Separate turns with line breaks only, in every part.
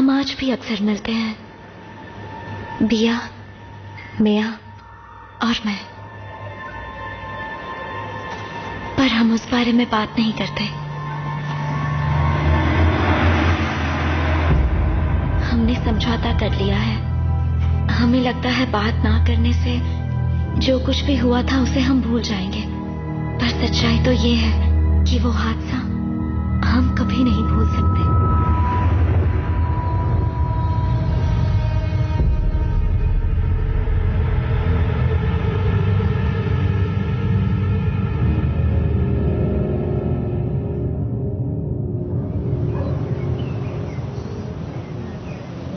हम आज भी अक्सर मिलते हैं, बिया, मिया और मैं, पर हम उस बारे में बात नहीं करते। हमने समझौता कर लिया है। हमें लगता है बात ना करने से जो कुछ भी हुआ था उसे हम भूल जाएंगे, पर सच्चाई तो ये है कि वो हादसा हम कभी नहीं भूल सकते।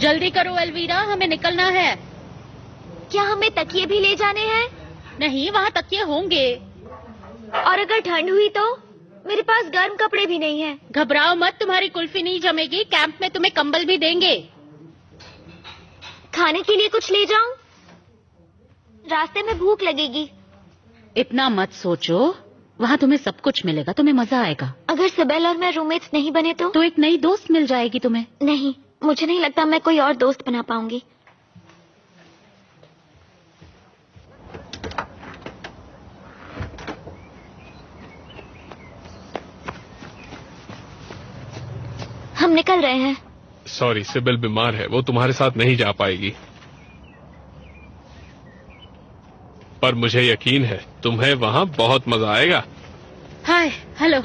जल्दी करो एल्वीरा, हमें निकलना है।
क्या हमें तकिए भी ले जाने हैं?
नहीं, वहाँ तकिए होंगे।
और अगर ठंड हुई तो? मेरे पास गर्म कपड़े भी नहीं हैं।
घबराओ मत, तुम्हारी कुल्फी नहीं जमेगी। कैंप में तुम्हें कंबल भी देंगे।
खाने के लिए कुछ ले जाऊं? रास्ते में भूख लगेगी।
इतना मत सोचो, वहाँ तुम्हें सब कुछ मिलेगा, तुम्हें मजा आएगा।
अगर सिबेल और मैं रूममेट्स नहीं बने तो
एक नई दोस्त मिल जाएगी तुम्हें।
नहीं, मुझे नहीं लगता मैं कोई और दोस्त बना पाऊंगी। हम निकल रहे हैं।
सॉरी, सिबिल बीमार है, वो तुम्हारे साथ नहीं जा पाएगी। पर मुझे यकीन है तुम्हें वहाँ बहुत मजा आएगा।
हाय, हेलो।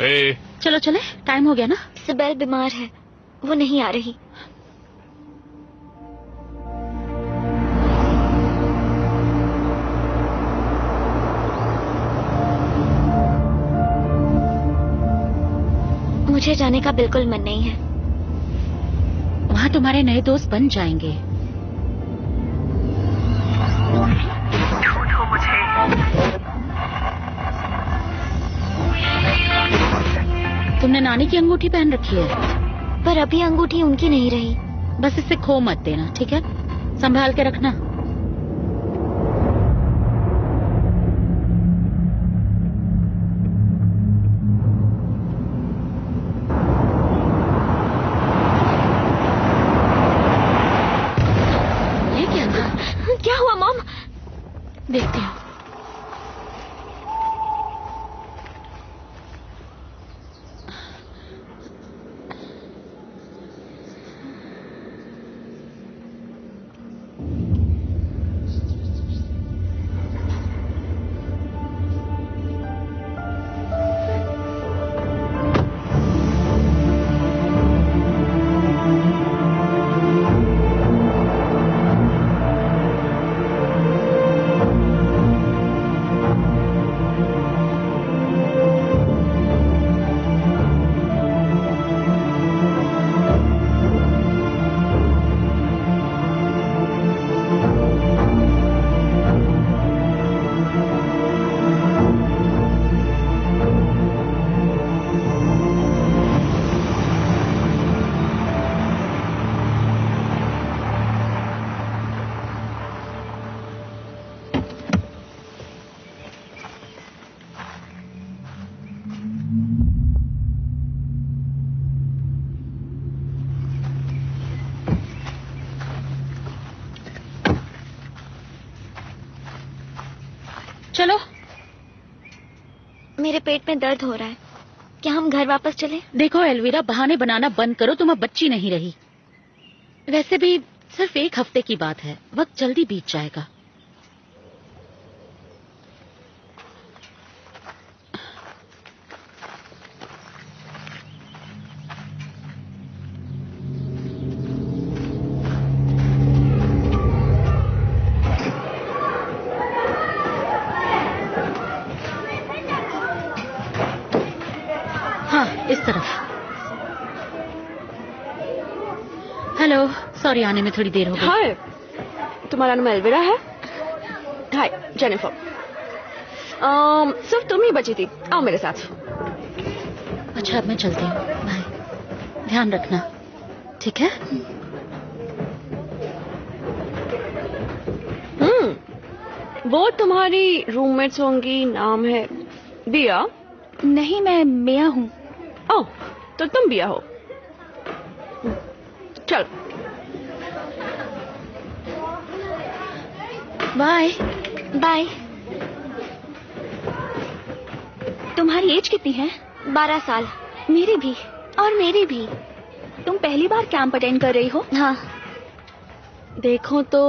चलो
चले, टाइम हो गया ना।
सिबेल बीमार है, वो नहीं आ रही। मुझे जाने का बिल्कुल मन नहीं है।
वहाँ तुम्हारे नए दोस्त बन जाएंगे।
ढूंढो मुझे।
तुमने नानी की अंगूठी पहन रखी है,
पर अभी अंगूठी उनकी नहीं रही।
बस इसे खो मत देना, ठीक है? संभाल के रखना।
क्या हुआ मॉम?
देखती हूँ। चलो।
मेरे पेट में दर्द हो रहा है, क्या हम घर वापस चलें?
देखो एल्वीरा, बहाने बनाना बंद करो, तुम अब बच्ची नहीं रही। वैसे भी सिर्फ एक हफ्ते की बात है, वक्त जल्दी बीत जाएगा। हाँ, इस तरफ। हेलो, सॉरी आने में थोड़ी देर हो गई।
हाय, तुम्हारा नाम एल्विरा है? हाय, जेनिफर। सिर्फ तुम ही बची थी, आओ मेरे साथ।
अच्छा, अब मैं चलती हूँ, बाय। ध्यान रखना, ठीक है?
वो तुम्हारी रूममेट्स होंगी, नाम है बिया?
नहीं, मैं मिया हूँ।
ओह, तो तुम बिया हो। चल,
बाय।
बाय।
तुम्हारी एज कितनी है?
12 साल।
मेरी भी।
और मेरी भी।
तुम पहली बार कैंप अटेंड कर रही हो?
हाँ।
देखो तो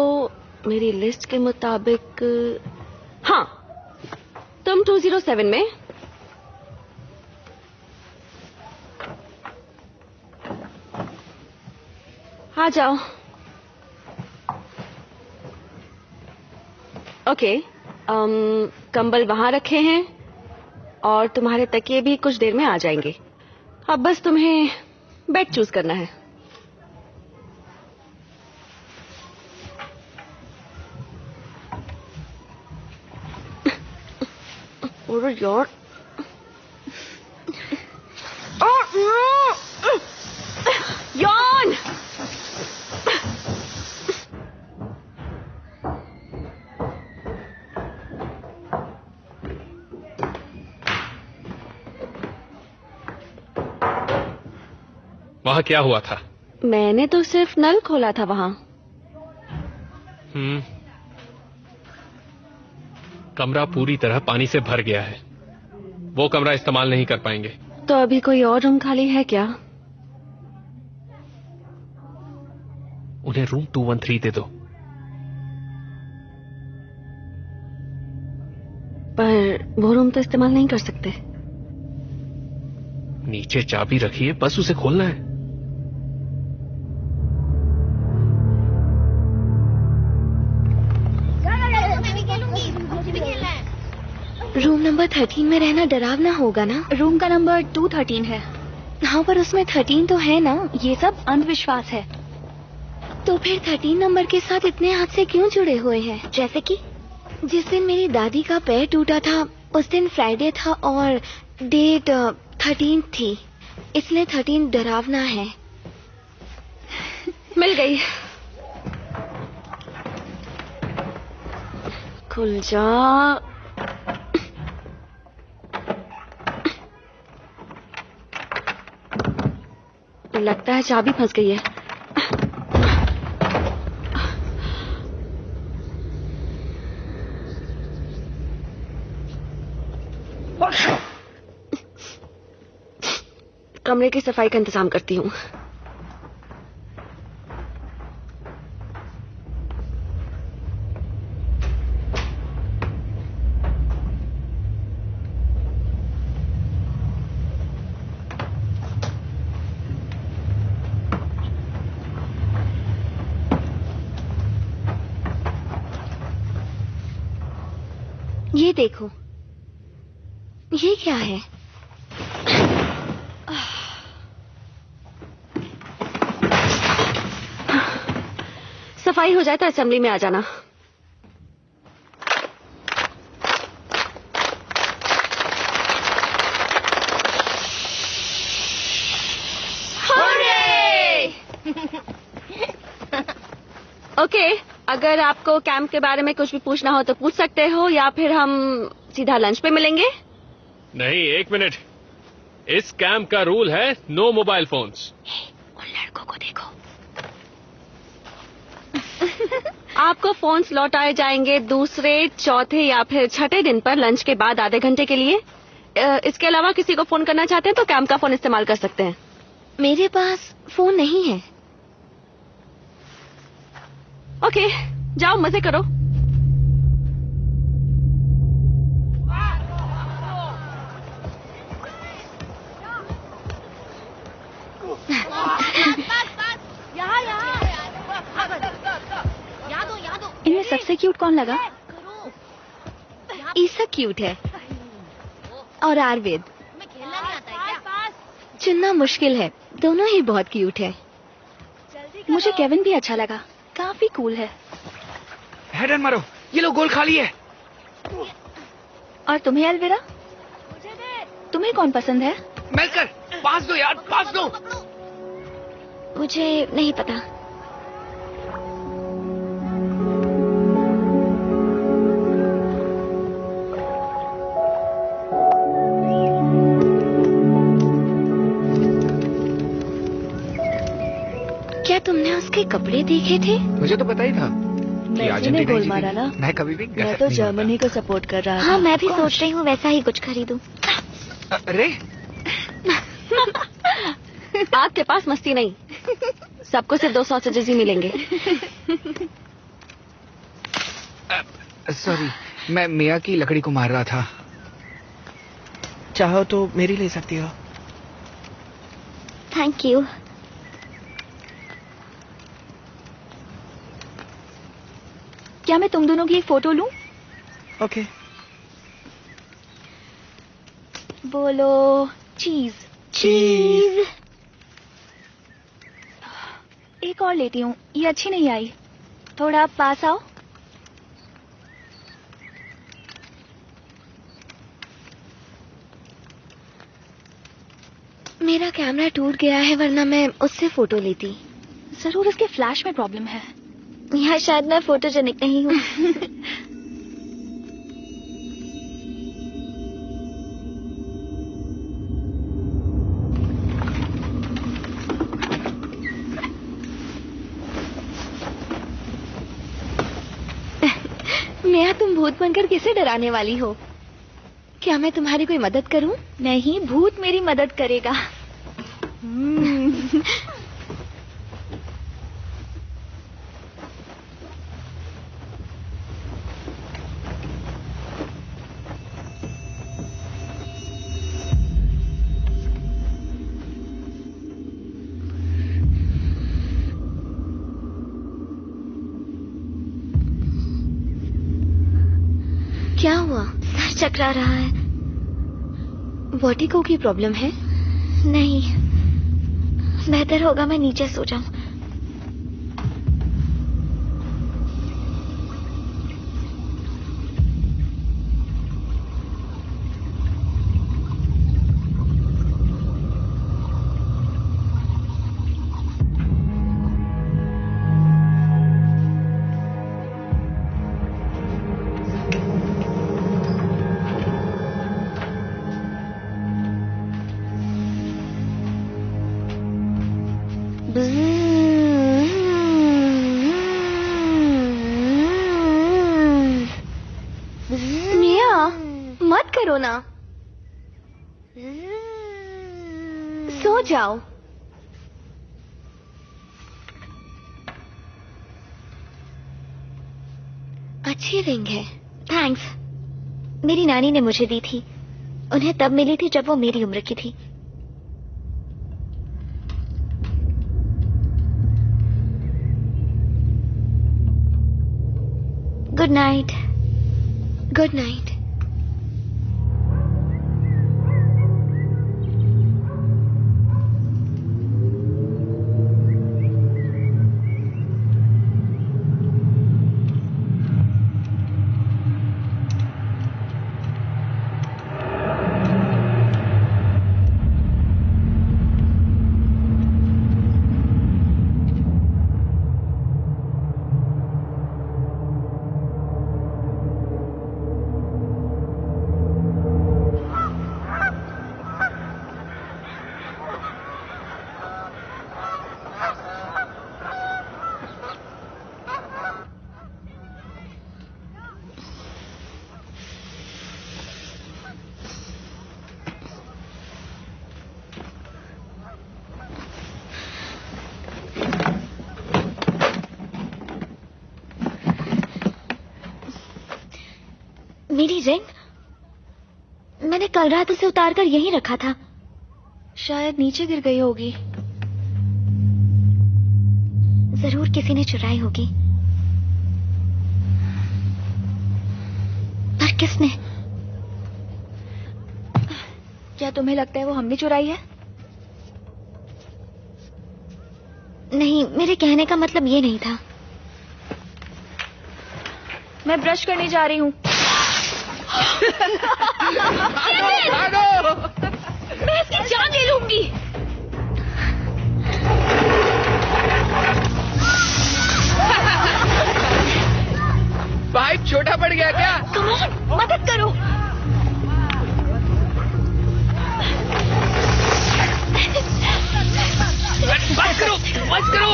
मेरी लिस्ट के मुताबिक हाँ, तुम 207 में। आ जाओ। ओके, कंबल वहां रखे हैं और तुम्हारे तकिए भी कुछ देर में आ जाएंगे। अब बस तुम्हें बेड चूज करना है। और यार, यान!
वहाँ क्या हुआ था?
मैंने तो सिर्फ नल खोला था वहाँ।
कमरा पूरी तरह पानी से भर गया है। वो कमरा इस्तेमाल नहीं कर पाएंगे।
तो अभी कोई और रूम खाली है क्या?
उन्हें रूम 213 दे दो।
पर वो रूम तो इस्तेमाल नहीं कर सकते।
नीचे चाबी रखिए, बस उसे खोलना है।
रूम नंबर 13 में रहना डरावना होगा ना?
रूम का नंबर 213 है।
हाँ, पर उसमें 13 तो है ना?
ये सब अंधविश्वास है।
तो फिर 13 नंबर के साथ इतने हादसे क्यों जुड़े हुए हैं? जैसे कि जिस दिन मेरी दादी का पैर टूटा था उस दिन फ्राइडे था और डेट 13 थी, इसलिए 13 डरावना है।
मिल गई। खुल जा। लगता है चाबी फंस गई है। कमरे की सफाई का इंतजाम करती हूँ।
ये देखो, ये क्या है?
सफाई हो जाए तो असेंबली में आ जाना। ओके, अगर आपको कैंप के बारे में कुछ भी पूछना हो तो पूछ सकते हो, या फिर हम सीधा लंच पे मिलेंगे।
नहीं, 1 मिनट। इस कैंप का रूल है नो मोबाइल फोन्स।
उन लड़कों को देखो।
आपको फोन्स लौटाए जाएंगे दूसरे, चौथे या फिर छठे दिन पर लंच के बाद आधे घंटे के लिए। इसके अलावा किसी को फोन करना चाहते हैं तो कैंप का फोन इस्तेमाल कर सकते हैं।
मेरे पास फोन नहीं है।
ओके, जाओ मजे करो।
इनमें सबसे क्यूट कौन लगा?
ईसा क्यूट है और आयुर्वेद चुनना मुश्किल है, दोनों ही बहुत क्यूट है।
मुझे केविन भी अच्छा लगा, काफी कूल है।
हेडन मारो, ये लो गोल खाली है।
और तुम्हें एल्विरा, तुम्हें कौन पसंद है?
मेलकर, पास दो यार, पास दो।
मुझे नहीं पता। क्या तुमने उसके कपड़े देखे थे?
मुझे तो पता ही था। कि
मैंने गोल मारा ना।
मैं कभी भी
मैं
गलत
तो
नहीं
जर्मनी को सपोर्ट कर रहा
हाँ
था।
मैं भी सोच रही हूँ वैसा ही कुछ खरीदूं।
होता। अरे
आपके पास मस्ती नहीं, सबको सिर्फ 2 सॉसेजेस ही मिलेंगे।
सॉरी, मैं मिया की लकड़ी को मार रहा था। चाहो तो मेरी ले सकती हो।
Thank you.
क्या मैं तुम दोनों की एक फोटो लूं?
ओके।
बोलो चीज।
चीज।
एक और लेती हूँ, ये अच्छी नहीं आई। थोड़ा पास आओ।
मेरा कैमरा टूट गया है वरना मैं उससे फोटो लेती।
जरूर इसके फ्लैश में प्रॉब्लम है।
या शायद मैं फोटोजेनिक नहीं हूँ। मिया तुम भूत बनकर किसे डराने वाली हो? क्या मैं तुम्हारी कोई मदद करूं?
नहीं, भूत मेरी मदद करेगा।
क्या हुआ? सर चकरा रहा है। वर्टिगो की प्रॉब्लम है? नहीं, बेहतर होगा मैं नीचे सो जाऊं।
मिया, मत करो ना, सो जाओ।
अच्छी रिंग है, थैंक्स। मेरी नानी ने मुझे दी थी। उन्हें तब मिली थी जब वो मेरी उम्र की थी। Good night. Good night. मेरी रिंग मैंने कल रात उसे उतारकर यहीं रखा था।
शायद नीचे गिर गई होगी।
जरूर किसी ने चुराई होगी, पर किसने?
क्या तुम्हें लगता है वो हमने चुराई है?
नहीं, मेरे कहने का मतलब ये नहीं था।
मैं ब्रश करने जा रही हूँ। मैं इसकी जान ले लूंगी।
पाइप छोटा पड़ गया क्या?
कम ऑन, मदद करो।
बस करो, बस करो।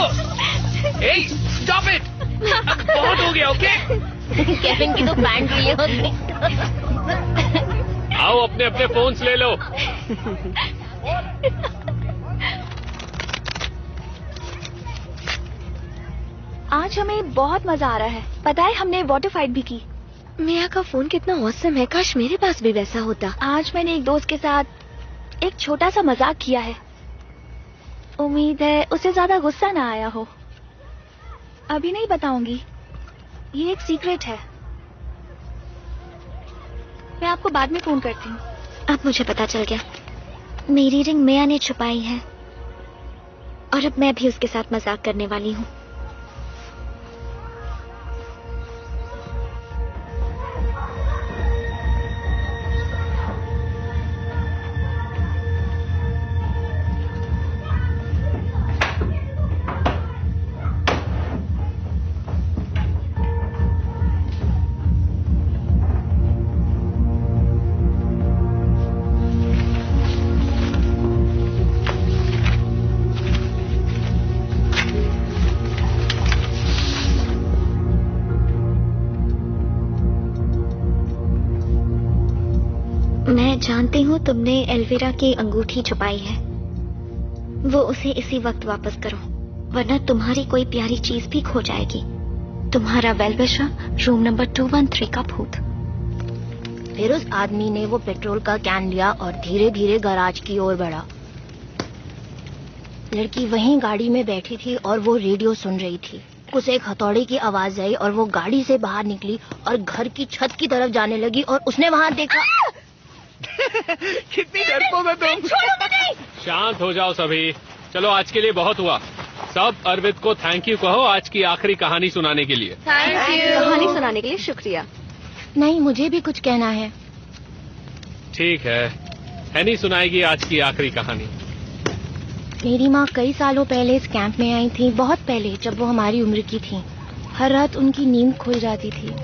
Hey, stop it! बहुत हो गया,
इनकी तो पैंट लिए होती।
आओ अपने अपने फोन्स ले लो।
आज हमें बहुत मजा आ रहा है। पता है हमने वाटर फाइट भी की।
मिया का फोन कितना औसम है, काश मेरे पास भी वैसा होता।
आज मैंने एक दोस्त के साथ एक छोटा सा मजाक किया है। उम्मीद है उसे ज्यादा गुस्सा ना आया हो। अभी नहीं बताऊंगी, ये एक सीक्रेट है। मैं आपको बाद में फोन करती हूँ।
अब मुझे पता चल गया, मेरी रिंग मिया ने छुपाई है और अब मैं भी उसके साथ मजाक करने वाली हूँ। मैं जानती हूँ तुमने एल्विरा की अंगूठी छुपाई है। वो उसे इसी वक्त वापस करो, वरना तुम्हारी कोई प्यारी चीज भी खो जाएगी। तुम्हारा वेलविशर, रूम नंबर 213 का भूत।
फिर उस आदमी ने वो पेट्रोल का कैन लिया और धीरे धीरे गैराज की ओर बढ़ा। लड़की वहीं गाड़ी में बैठी थी और वो रेडियो सुन रही थी। उसे एक हथौड़े की आवाज आई और वो गाड़ी से बाहर निकली और घर की छत की तरफ जाने लगी और उसने वहां देखा।
कितनी डरपोक हो तुम।
शांत हो जाओ सभी। चलो आज के लिए बहुत हुआ। सब अरविंद को थैंक यू कहो आज की आखिरी कहानी सुनाने के लिए।
कहानी सुनाने के लिए शुक्रिया।
नहीं, मुझे भी कुछ कहना है।
ठीक है, हैनी सुनाएगी आज की आखिरी कहानी।
मेरी माँ कई सालों पहले इस कैंप में आई थी, बहुत पहले, जब वो हमारी उम्र की थी। हर रात उनकी नींद खुल जाती थी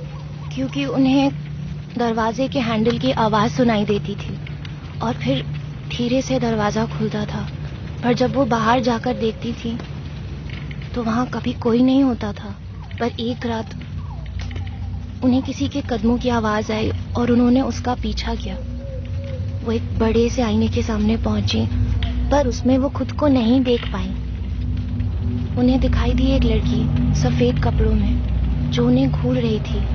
क्योंकि उन्हें दरवाजे के हैंडल की आवाज सुनाई देती थी और फिर धीरे से दरवाजा खुलता था। पर जब वो बाहर जाकर देखती थी तो वहां कभी कोई नहीं होता था। पर एक रात उन्हें किसी के कदमों की आवाज आई और उन्होंने उसका पीछा किया। वो एक बड़े से आईने के सामने पहुंची, पर उसमें वो खुद को नहीं देख पाई। उन्हें दिखाई दी एक लड़की सफेद कपड़ों में जो उन्हें घूर रही थी।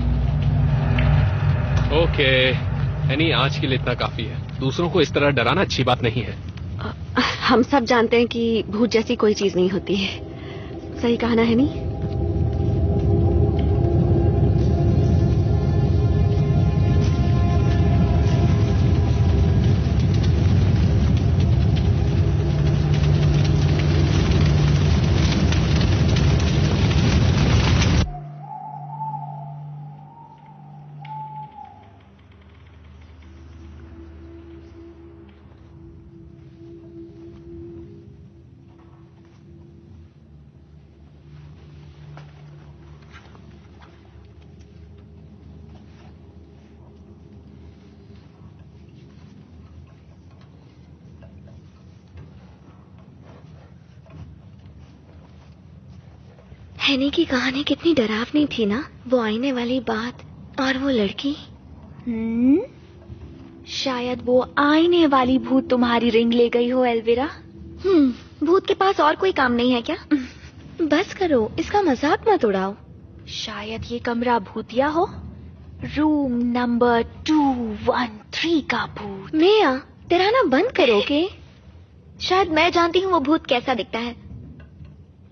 ओके हैनी, आज के लिए इतना काफी है। दूसरों को इस तरह डराना अच्छी बात नहीं है।
हम सब जानते हैं कि भूत जैसी कोई चीज नहीं होती है। सही कहा ना हैनी?
हैनी की कहानी कितनी डरावनी थी ना, वो आईने वाली बात और वो लड़की।
शायद वो आईने वाली भूत तुम्हारी रिंग ले गई हो एल्विरा।
भूत के पास और कोई काम नहीं है क्या? बस करो, इसका मजाक मत उड़ाओ।
शायद ये कमरा भूतिया हो। रूम नंबर 213 का भूत।
मिया, डराना बंद करोगे? शायद मैं जानती हूँ वो भूत कैसा दिखता है।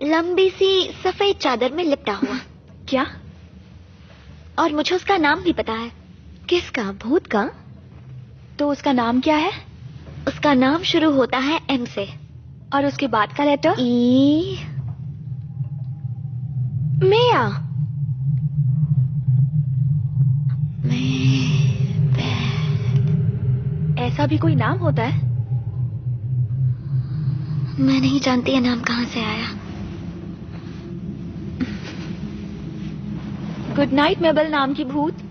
लंबी सी सफेद चादर में लिपटा हुआ।
क्या?
और मुझे उसका नाम भी पता है।
किसका? भूत का? तो उसका नाम क्या है?
उसका नाम शुरू होता है M से।
और उसके बाद का लेटर?
E।
मिया। ऐसा भी कोई नाम होता है?
मैं नहीं जानती ये नाम कहाँ से आया।
गुड नाइट मेबल नाम की भूत।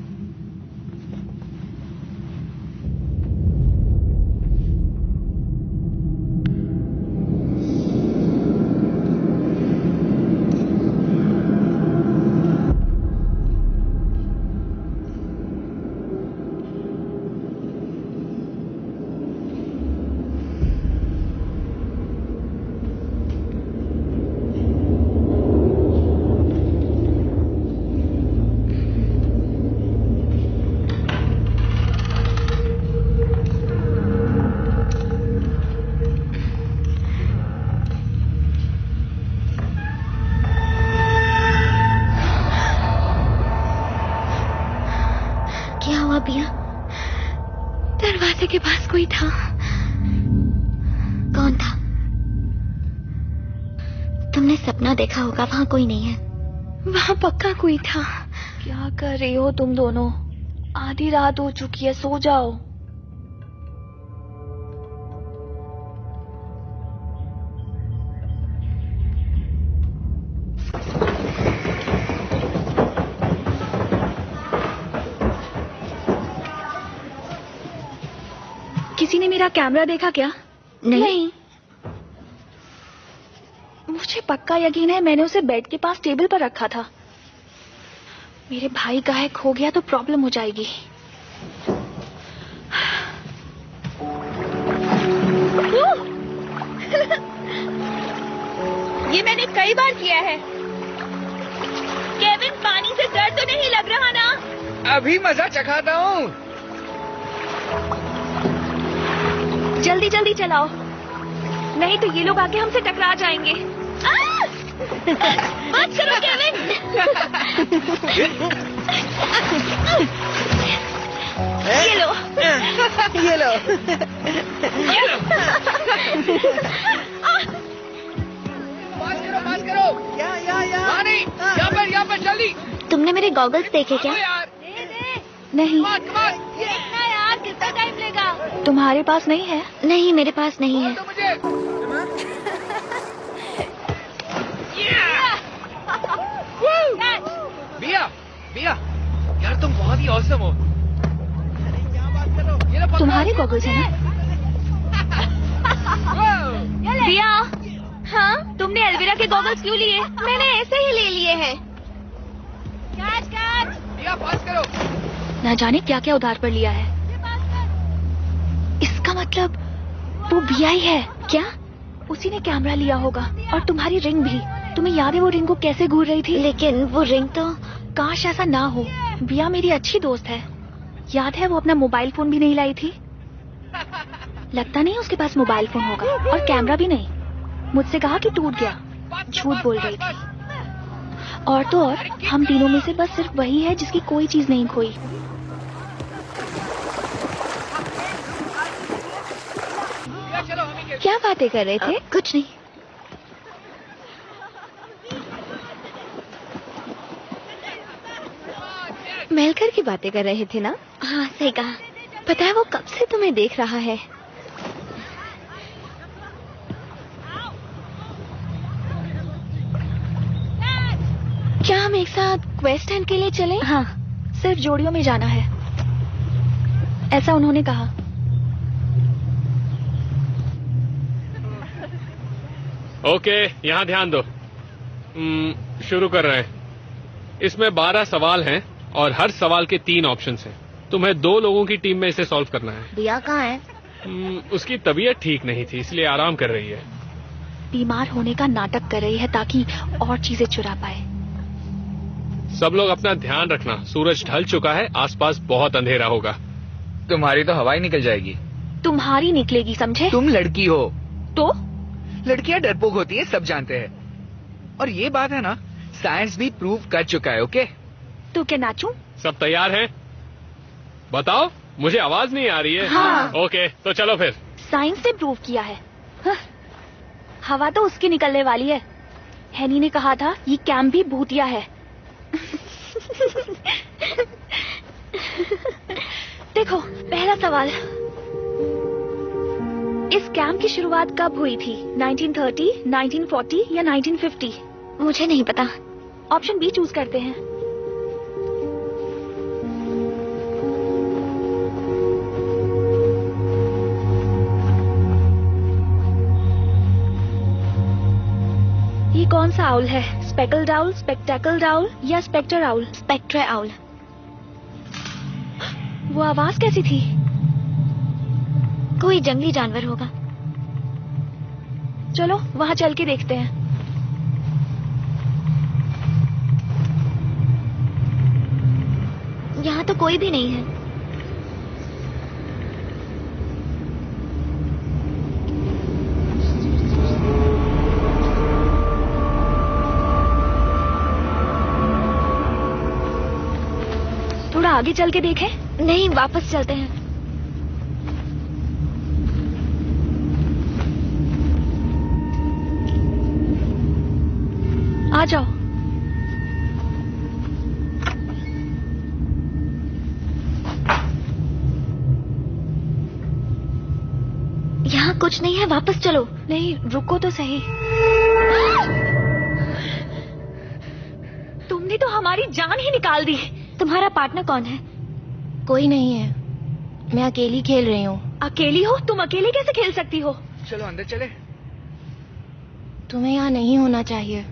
क्या हुआ पिया?
दरवाजे के पास कोई था।
कौन था? तुमने सपना देखा होगा, वहां कोई नहीं है।
वहां पक्का कोई था।
क्या कर रही हो तुम दोनों? आधी रात हो चुकी है, सो जाओ। किसी ने मेरा कैमरा देखा क्या?
नहीं।
मुझे पक्का यकीन है मैंने उसे बेड के पास टेबल पर रखा था। मेरे भाई का है, खो गया तो प्रॉब्लम हो जाएगी। ये मैंने कई बार किया है। केविन, पानी से डर तो नहीं लग रहा ना?
अभी मजा चखाता हूँ।
जल्दी जल्दी चलाओ, नहीं तो ये लोग आके हमसे टकरा जाएंगे। मत करो केविन। ये लो।
ये लो। पास करो। यहाँ नहीं, यहाँ पर जल्दी।
तुमने मेरे गॉगल्स देखे क्या?
यार।
नहीं।
देखना
यार, कितना टाइम लेगा? तुम्हारे पास नहीं है?
नहीं, मेरे पास नहीं है।
तो मुझे। बिया, यार तुम बहुत ही औसम हो।
तुम्हारे गॉगल्स हैं ना? बिया, हाँ? तुमने एल्विरा के गॉगल्स क्यों लिए? मैंने ऐसे ही ले लिए हैं।
बिया, पास करो।
न जाने क्या क्या उधार पर लिया है। इसका मतलब वो बिया ही है क्या? उसी ने कैमरा लिया होगा, और तुम्हारी रिंग भी। तुम्हें याद है वो रिंग को कैसे घूर रही थी?
लेकिन वो रिंग तो...
काश ऐसा ना हो। बिया मेरी अच्छी दोस्त है। याद है वो अपना मोबाइल फोन भी नहीं लाई थी? लगता नहीं उसके पास मोबाइल फोन होगा, और कैमरा भी नहीं। मुझसे कहा कि टूट गया। झूठ बोल रही थी। और तो और, हम तीनों में से बस सिर्फ वही है जिसकी कोई चीज नहीं खोई।
क्या बातें कर रहे थे?
कुछ नहीं।
मेलकर की बातें कर रहे थे ना?
हाँ, सही कहा।
पता है वो कब से तुम्हें देख रहा है। क्या हम एक साथ वेस्ट एंड के लिए चलें?
हाँ, सिर्फ जोड़ियों में जाना है, ऐसा उन्होंने कहा।
ओके, यहाँ ध्यान दो। शुरू कर रहे हैं। इसमें 12 सवाल हैं और हर सवाल के 3 ऑप्शंस हैं। तुम्हें 2 लोगों की टीम में इसे सॉल्व करना है।
बिया कहाँ है?
उसकी तबीयत ठीक नहीं थी, इसलिए आराम कर रही है।
बीमार होने का नाटक कर रही है ताकि और चीजें चुरा पाए।
सब लोग अपना ध्यान रखना, सूरज ढल चुका है, आसपास बहुत अंधेरा होगा।
तुम्हारी तो हवा ही निकल जाएगी।
तुम्हारी निकलेगी, समझे?
तुम लड़की हो
तो
लड़कियां डरपोक होती है, सब जानते हैं। और ये बात है ना, साइंस भी प्रूव कर चुका है। ओके,
तू क्या नाचूं?
सब तैयार हैं? बताओ, मुझे आवाज नहीं आ रही है।
हाँ।
ओके, तो चलो फिर।
साइंस ने प्रूव किया है। हाँ। हवा तो उसकी निकलने वाली है। हैनी ने कहा था ये कैंप भी भूतिया है। देखो, पहला सवाल, इस कैंप की शुरुआत कब हुई थी? 1930, 1940 या 1950?
मुझे नहीं पता।
ऑप्शन बी चूज करते हैं। ये कौन सा आउल है? स्पेकल्ड आउल, स्पेक्टेकल्ड आउल या स्पेक्टर आउल?
Spectre owl.
वो आवाज कैसी थी?
कोई जंगली जानवर होगा।
चलो वहां चल के देखते हैं।
यहाँ तो कोई भी नहीं है।
थोड़ा आगे चल के देखें।
नहीं, वापस चलते हैं।
आ जाओ।
यहाँ कुछ नहीं है, वापस चलो।
नहीं, रुको तो सही। तुमने तो हमारी जान ही निकाल दी।
तुम्हारा पार्टनर कौन है?
कोई नहीं है, मैं अकेली खेल रही हूँ।
अकेली हो? तुम अकेले कैसे खेल सकती हो?
चलो अंदर चले।
तुम्हें यहाँ नहीं होना चाहिए।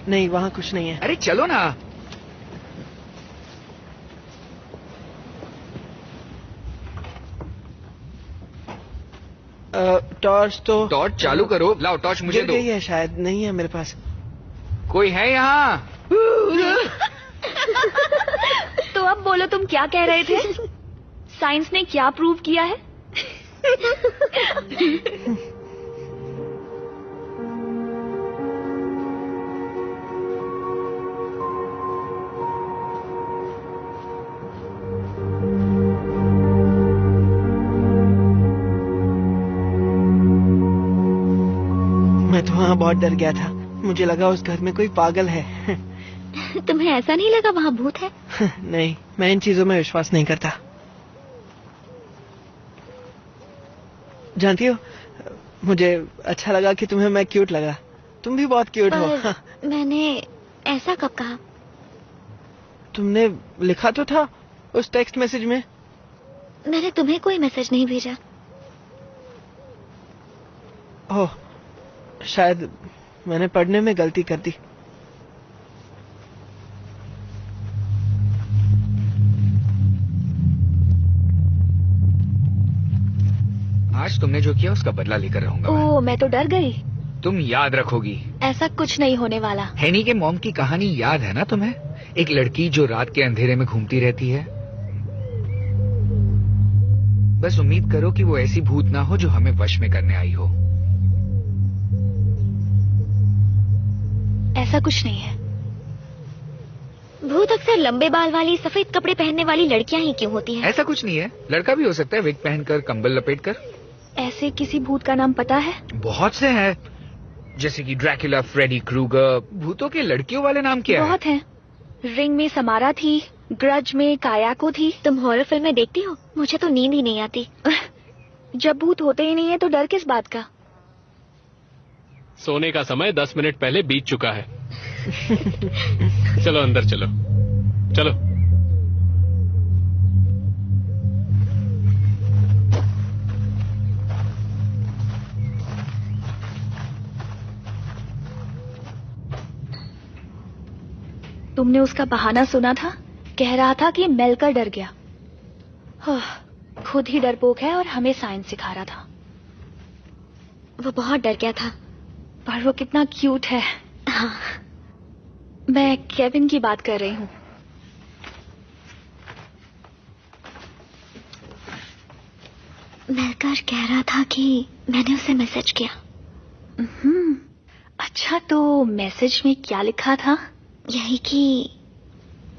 नहीं, वहाँ कुछ नहीं है।
अरे चलो ना।
टॉर्च
टॉर्च चालू करो। लाओ टॉर्च मुझे
गिर
दो।
गई है शायद, नहीं है मेरे पास।
कोई है यहाँ?
तो अब बोलो, तुम क्या कह रहे थे? साइंस ने क्या प्रूव किया है?
मैं तो वहाँ बहुत डर गया था, मुझे लगा उस घर में कोई पागल है।
तुम्हें ऐसा नहीं लगा वहाँ भूत है?
नहीं, मैं इन चीजों में विश्वास नहीं करता। जानती हो, मुझे अच्छा लगा कि तुम्हें मैं क्यूट लगा। तुम भी बहुत क्यूट हो।
पर मैंने ऐसा कब कहा?
तुमने लिखा तो था उस टेक्स्ट मैसेज में।
मैंने तुम्हें कोई मैसेज नहीं भेजा।
ओह, शायद मैंने पढ़ने में गलती कर दी।
आज तुमने जो किया उसका बदला लेकर रहूंगा मैं।
ओह, मैं तो डर गई।
तुम याद रखोगी।
ऐसा कुछ नहीं होने वाला।
हैनी के मॉम की कहानी याद है ना तुम्हें? एक लड़की जो रात के अंधेरे में घूमती रहती है। बस उम्मीद करो कि वो ऐसी भूत ना हो जो हमें वश में करने आई हो।
ऐसा कुछ नहीं है।
भूत अक्सर लंबे बाल वाली सफेद कपड़े पहनने वाली लड़कियां ही क्यों होती हैं?
ऐसा कुछ नहीं है, लड़का भी हो सकता है, विग पहनकर, कंबल लपेटकर।
ऐसे किसी भूत का नाम पता है?
बहुत से हैं, जैसे कि ड्रैकुला, फ्रेडी क्रूगर। भूतों के लड़कियों वाले नाम क्या है?
बहुत हैं। रिंग में समारा थी, ग्रज में कायाको थी।
तुम हॉरर फिल्में देखती हो? मुझे तो नींद ही नहीं आती।
जब भूत होते ही नहीं है तो डर किस बात का?
सोने का समय 10 मिनट पहले बीत चुका है। चलो अंदर चलो, चलो।
तुमने उसका बहाना सुना था? कह रहा था कि मिलकर डर गया। खुद ही डरपोक है और हमें साइंस सिखा रहा था।
वो बहुत डर गया था।
पर वो कितना क्यूट है।
हाँ।
मैं केविन की बात कर रही हूँ।
मिलकर कह रहा था कि मैंने उसे मैसेज किया।
अच्छा, तो मैसेज में क्या लिखा था?
यही कि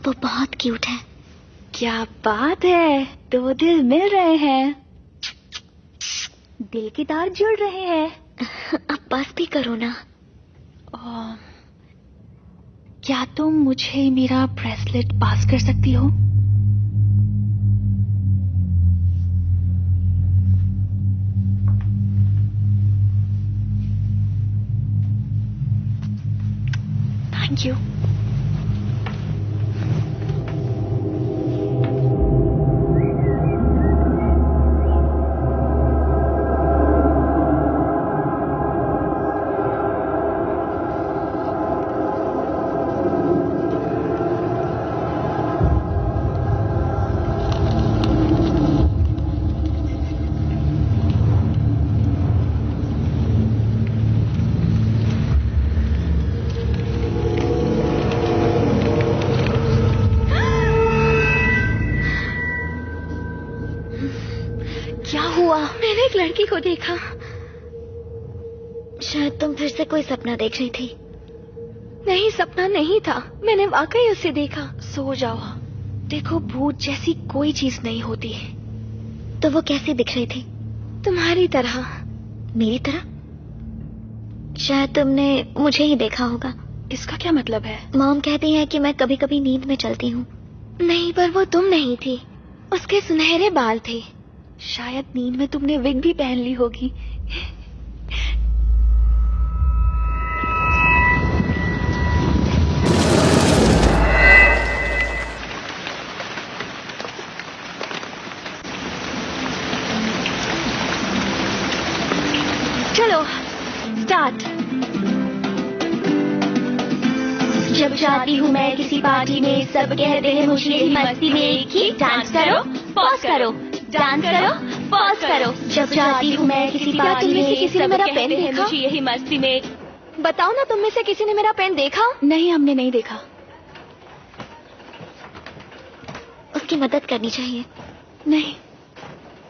वो बहुत क्यूट है।
क्या बात है, दो दिल मिल रहे हैं, दिल के तार जुड़ रहे हैं।
अब बस भी करो ना।
क्या तुम मुझे मेरा ब्रेसलेट पास कर सकती हो? Thank you.
मैंने एक लड़की को देखा। शायद तुम फिर से कोई सपना देख रही थी।
नहीं, सपना नहीं था, मैंने वाकई उसे देखा। सो जाओ। देखो, भूत जैसी कोई चीज नहीं होती।
तो वो कैसी दिख रही थी?
तुम्हारी तरह।
मेरी तरह? शायद तुमने मुझे ही देखा होगा।
इसका क्या मतलब है?
मॉम कहती है कि मैं कभी कभी नींद में चलती हूँ।
नहीं, पर वो तुम नहीं थी। उसके सुनहरे बाल थे। शायद नींद में तुमने विग भी पहन ली होगी। चलो स्टार्ट।
जब जाती हूँ मैं किसी पार्टी में, सब कहते हैं मुझे यही मस्ती में कि डांस करो, पॉज करो, डांस करो, पॉज करो। जब जाती हूँ मैं किसी पार्टी में,
किसी ने
सब
मेरा
कहते
पेन
हैं
देखा?
मुझे यही मस्ती में।
बताओ ना, तुम में से किसी ने मेरा पेन देखा? नहीं, हमने नहीं देखा।
उसकी मदद करनी चाहिए।
नहीं,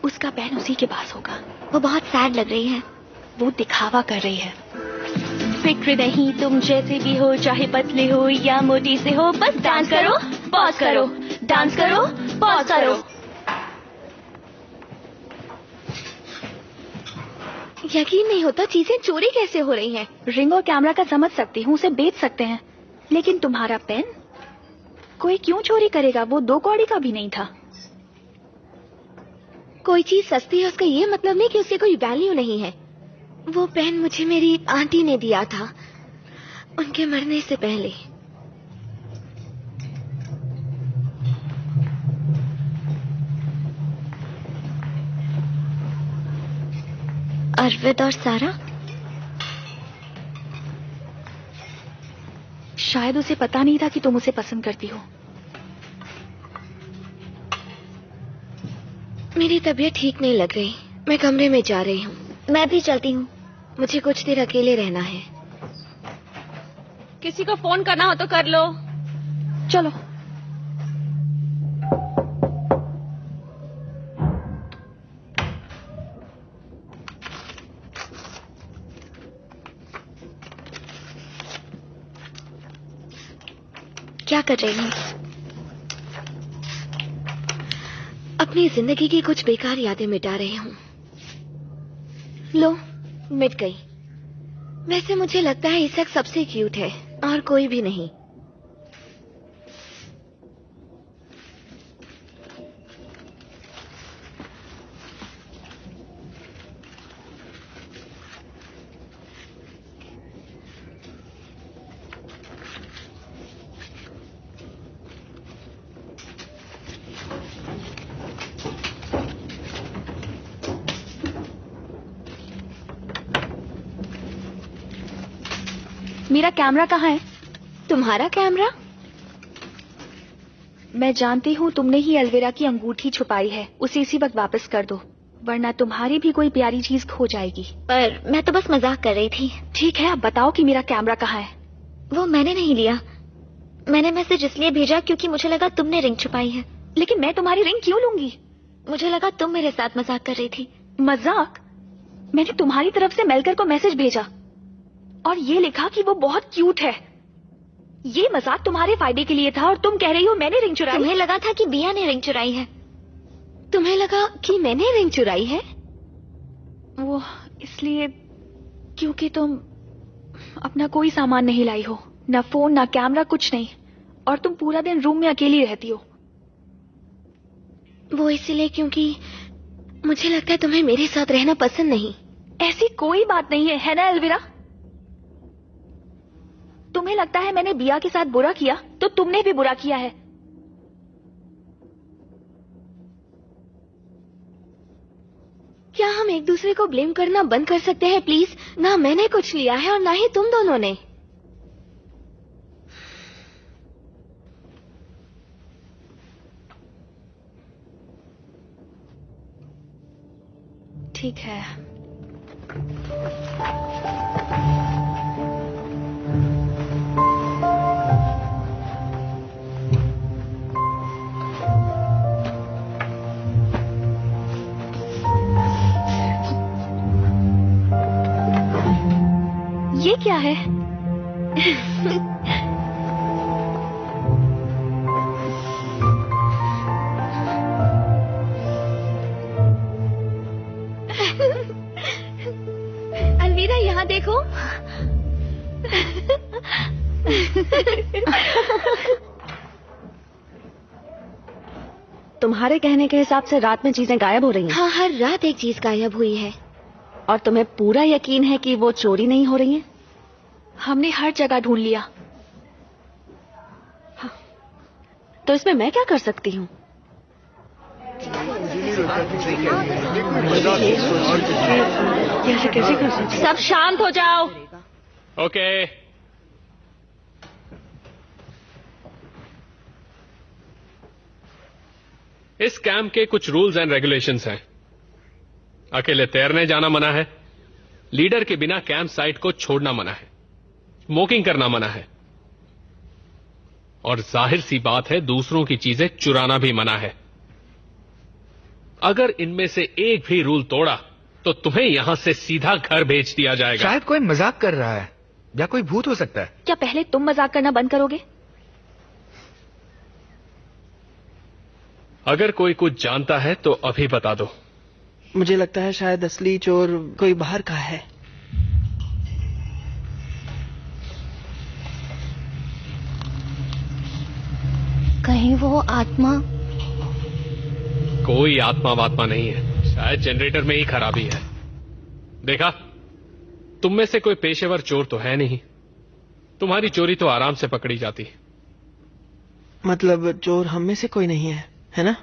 उसका पेन उसी के पास होगा।
वो बहुत सैड लग रही है।
वो दिखावा कर रही है।
फिक्र नहीं, तुम जैसे भी हो, चाहे पतले हो या मोटी से हो, बस डांस करो, पॉज करो, डांस करो, पॉज करो।
यकीन नहीं होता, चीजें चोरी कैसे हो रही हैं। रिंग और कैमरा का समझ सकती हूँ, उसे बेच सकते हैं, लेकिन तुम्हारा पेन कोई क्यों चोरी करेगा? वो 2 कौड़ी का भी नहीं था। कोई चीज सस्ती है उसका ये मतलब नहीं कि उसकी कोई वैल्यू नहीं है। वो पेन मुझे मेरी आंटी ने दिया था, उनके मरने से पहले।
अरविंद और सारा?
शायद उसे पता नहीं था कि तुम उसे पसंद करती हो। मेरी तबीयत ठीक नहीं लग रही, मैं कमरे में जा रही हूँ।
मैं भी चलती हूँ।
मुझे कुछ देर अकेले रहना है।
किसी को फोन करना हो तो कर लो।
चलो।
क्या कर रही हूँ?
अपनी जिंदगी की कुछ बेकार यादें मिटा रही हूँ। लो, मिट गई। वैसे मुझे लगता है इसक सबसे क्यूट है और कोई भी नहीं। मेरा कैमरा कहाँ है? तुम्हारा कैमरा? मैं जानती हूँ तुमने ही अलविरा की अंगूठी छुपाई है, उसे इसी वक्त वापस कर दो, वरना तुम्हारी भी कोई प्यारी चीज खो जाएगी।
पर मैं तो बस मजाक कर रही थी।
ठीक है, अब बताओ कि मेरा कैमरा कहाँ है?
वो मैंने नहीं लिया। मैंने मैसेज इसलिए भेजा क्योंकि मुझे लगा तुमने रिंग छुपाई है।
लेकिन मैं तुम्हारी रिंग क्यों लूंगी?
मुझे लगा तुम मेरे साथ मजाक कर रही थी।
मजाक? मैंने तुम्हारी तरफ से मेलकर को मैसेज भेजा और ये लिखा कि वो बहुत क्यूट है। ये मजाक तुम्हारे फायदे के लिए था और तुम कह रही हो मैंने रिंग चुराई।
तुम्हें लगा था कि बिया ने रिंग चुराई है।
तुम्हें लगा कि मैंने रिंग चुराई है? वो इसलिए क्योंकि तुम अपना कोई सामान नहीं लाई हो, ना फोन ना कैमरा, कुछ नहीं, और तुम पूरा दिन रूम में अकेली रहती हो। वो इसलिए क्योंकि मुझे लगता है तुम्हें मेरे साथ रहना पसंद नहीं। ऐसी कोई बात नहीं है ना अलविरा? तुम्हें लगता है मैंने बिया के साथ बुरा किया तो तुमने भी बुरा किया है। क्या हम एक दूसरे को ब्लेम करना बंद कर सकते हैं प्लीज? ना मैंने कुछ लिया है और ना ही तुम दोनों ने। ठीक है। ये क्या है? देखो।
तुम्हारे कहने के हिसाब से रात में चीजें गायब हो रही हैं।
हाँ, हर रात एक चीज गायब हुई है।
और तुम्हें पूरा यकीन है कि वो चोरी नहीं हो रही हैं?
हमने हर जगह ढूंढ लिया।
तो इसमें मैं क्या कर सकती हूँ? कैसे कर सकती?
सब शांत हो जाओ।
ओके। इस कैंप के कुछ रूल्स एंड रेगुलेशंस हैं। अकेले तैरने जाना मना है, लीडर के बिना कैंप साइट को छोड़ना मना है, स्मोकिंग करना मना है, और जाहिर सी बात है दूसरों की चीजें चुराना भी मना है। अगर इनमें से एक भी रूल तोड़ा तो तुम्हें यहां से सीधा घर भेज दिया जाएगा।
शायद कोई मजाक कर रहा है या कोई भूत हो सकता है।
क्या पहले तुम मजाक करना बंद करोगे?
अगर कोई कुछ जानता है तो अभी बता दो।
मुझे लगता है शायद असली चोर कोई बाहर का है।
कहीं वो आत्मा?
कोई आत्मा वात्मा नहीं है, शायद जनरेटर में ही खराबी है। देखा, तुम में से कोई पेशेवर चोर तो है नहीं, तुम्हारी चोरी तो आराम से पकड़ी जाती।
मतलब चोर हम में से कोई नहीं है ना?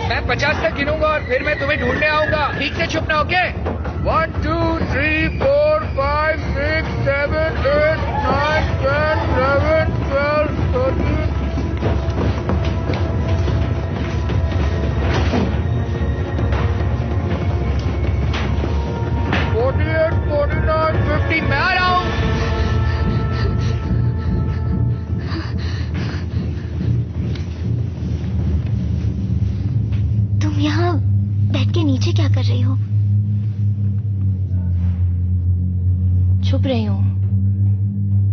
मैं 50 तक गिनूंगा और फिर मैं तुम्हें ढूंढने आऊंगा। ठीक से छुपना, ओके? 1 2 3 4 5 6 7 8 9 10 11 12 13 48 49 50। मैं आ रहा हूं।
तुम यहाँ बेड के नीचे क्या कर रही हो?
छुप रही हूँ।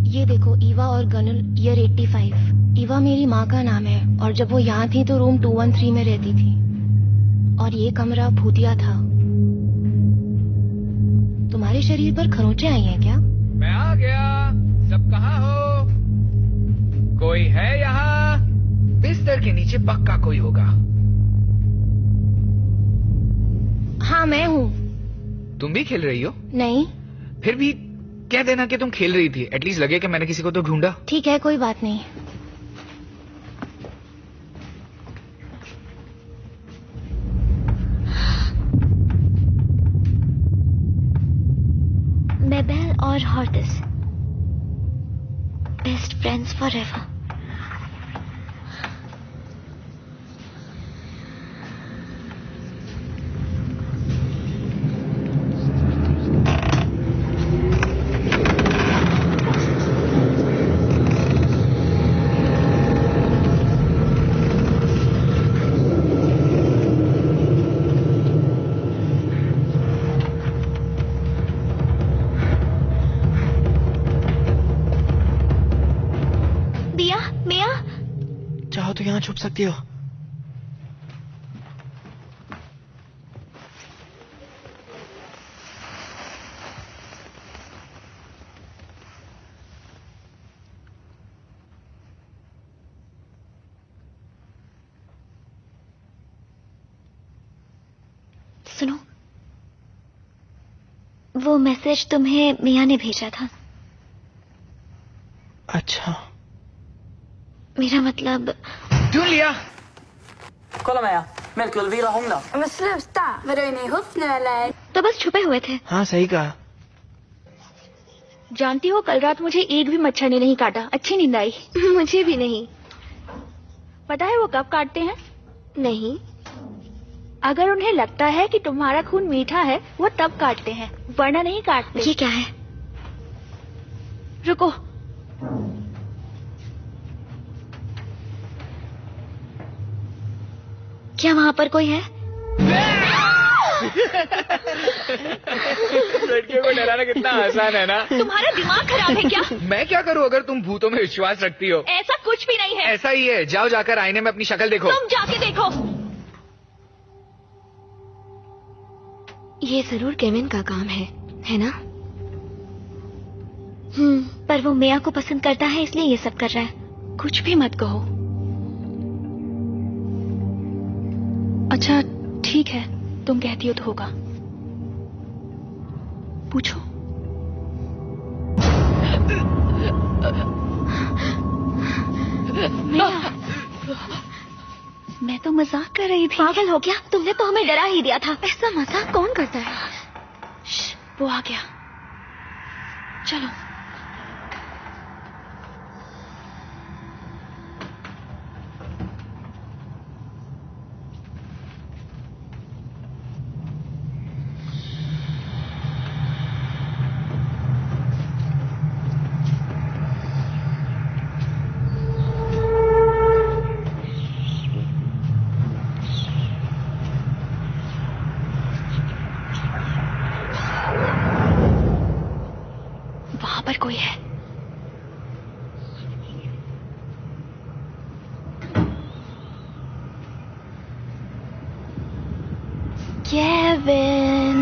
ये देखो, ईवा और गनल, ईयर 85। ईवा मेरी माँ का नाम है और जब वो यहाँ थी तो रूम 213 में रहती थी और ये कमरा भूतिया था। तुम्हारे शरीर पर खरोंचे आई हैं क्या?
मैं आ गया। सब कहाँ हो? कोई है यहाँ? बिस्तर के नीचे पक्का कोई होगा।
हाँ, मैं हूँ।
तुम भी खेल रही हो?
नहीं।
फिर भी कह देना कि तुम खेल रही थी। एटलीस्ट लगे कि मैंने किसी को तो ढूंढा।
ठीक है, कोई बात नहीं।
मेबेल और हॉर्टिस, बेस्ट फ्रेंड्स फॉरएवर।
चाहो तो यहाँ छुप सकती हो।
सुनो, वो मैसेज तुम्हें मिया ने भेजा था।
अच्छा,
मेरा मतलब
ढूंढ लिया।
Kolla Maja, Melkulvira hånglar.
Men sluta! Vadå, är ni ihop nu eller?
तो बस छुपे हुए थे।
हाँ सही कहा।
जानती हो, कल रात मुझे एक भी मच्छर ने नहीं काटा। अच्छी नींद आई।
मुझे भी नहीं।
पता है वो कब काटते हैं?
नहीं।
अगर उन्हें लगता है कि तुम्हारा खून मीठा है, वो तब काटते हैं, वरना नहीं काटते।
ये क्या है?
रुको।
क्या वहाँ पर कोई है?
लड़कियों को डराना कितना आसान है ना?
तुम्हारा दिमाग खराब है क्या?
मैं क्या करूं अगर तुम भूतों में विश्वास रखती हो?
ऐसा कुछ भी नहीं है।
हैं।
ऐसा ही है, जाओ जाकर आईने में अपनी शक्ल देखो।
तुम जाके देखो।
ये जरूर केविन का काम है ना? पर वो मिया को पसंद करता है इसलिए ये सब कर रहा है।
कुछ भी मत कहो। अच्छा ठीक है, तुम कहती हो तो होगा। पूछो। मैं तो मजाक कर रही थी।
पागल हो गया? तुमने तो हमें डरा ही दिया था। ऐसा मजाक कौन करता है?
वो आ गया, चलो। वहां पर कोई है। केविन,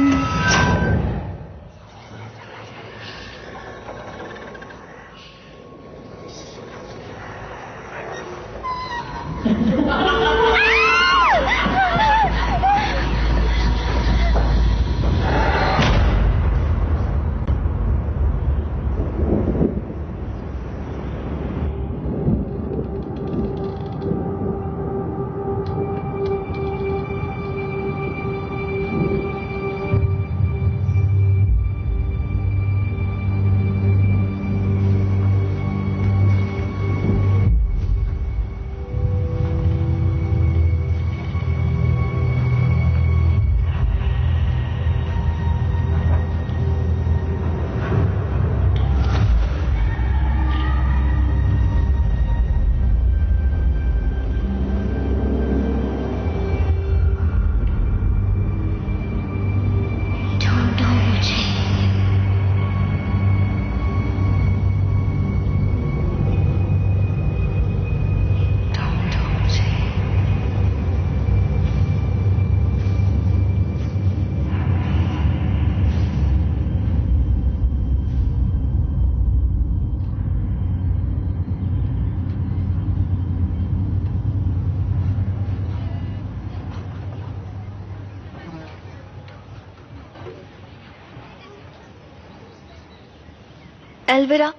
एल्विरा,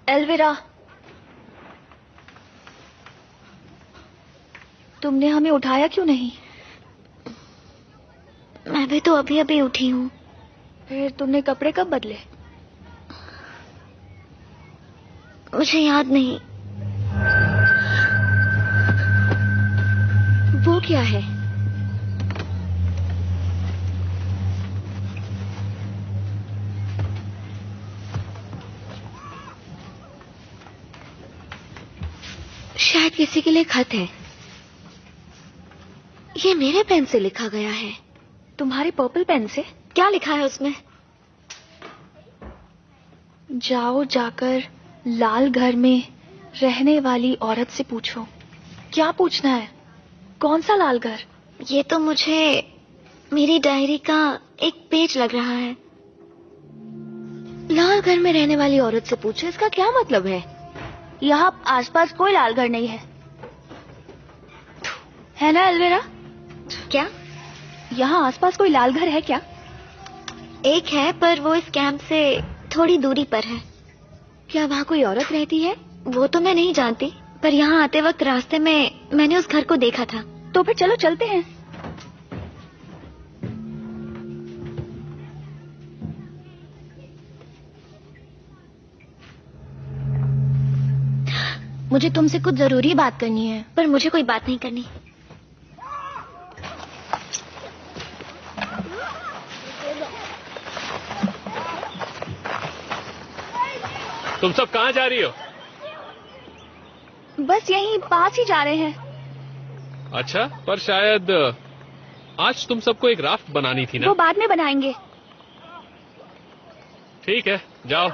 एल्विरा, तुमने हमें उठाया क्यों नहीं?
मैं भी तो अभी अभी उठी हूँ।
फिर तुमने कपड़े कब बदले?
मुझे याद नहीं। वो क्या है? शायद किसी के लिए खत है। ये मेरे पेन से लिखा गया है।
तुम्हारे पर्पल पेन से?
क्या लिखा है उसमें?
जाओ जाकर लाल घर में रहने वाली औरत से पूछो। क्या पूछना है? कौन सा लाल घर?
ये तो मुझे मेरी डायरी का एक पेज लग रहा है। लाल घर में रहने वाली औरत से पूछो, इसका क्या मतलब है?
यहाँ आसपास कोई लाल घर नहीं है ना एल्विरा?
क्या
यहाँ आसपास कोई लाल घर है क्या?
एक है, पर वो इस कैंप से थोड़ी दूरी पर है। क्या वहाँ कोई औरत रहती है? वो तो मैं नहीं जानती, पर यहाँ आते वक्त रास्ते में मैंने उस घर को देखा था।
तो फिर चलो चलते हैं।
मुझे तुमसे कुछ जरूरी बात करनी है।
पर मुझे कोई बात नहीं करनी।
तुम सब कहाँ जा रही हो?
बस यहीं पास ही जा रहे हैं।
अच्छा, पर शायद आज तुम सबको एक राफ्ट बनानी थी ना?
वो बाद में बनाएंगे।
ठीक है, जाओ।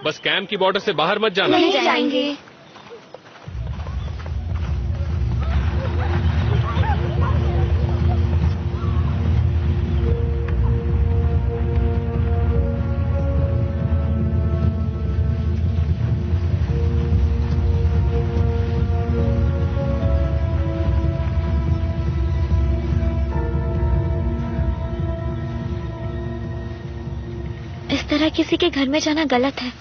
बस कैंप की बॉर्डर से बाहर मत जाना।
नहीं जाएंगे। इस तरह किसी के घर में जाना गलत है।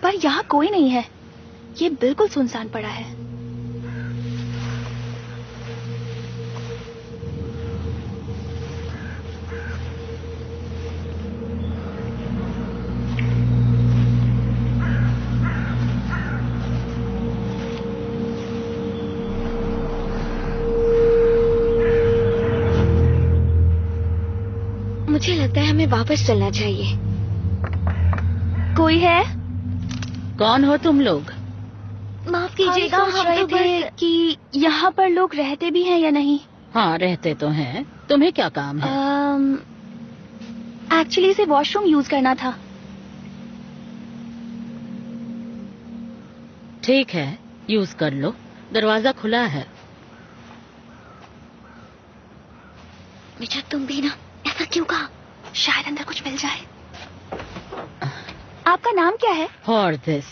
पर यहाँ कोई नहीं है, ये बिल्कुल सुनसान पड़ा है।
मुझे लगता है हमें वापस चलना चाहिए।
कोई है?
कौन हो तुम लोग?
माफ कीजिएगा,
हम सोच रहे थे कि यहाँ पर लोग रहते भी हैं या नहीं।
हाँ, रहते तो हैं। तुम्हें क्या काम है?
एक्चुअली इसे वॉशरूम यूज करना था।
ठीक है, यूज कर लो, दरवाजा खुला है।
बेटा तुम भी ना, ऐसा क्यों कहा?
शायद अंदर कुछ मिल जाए। आपका नाम क्या है?
हॉर्दिस।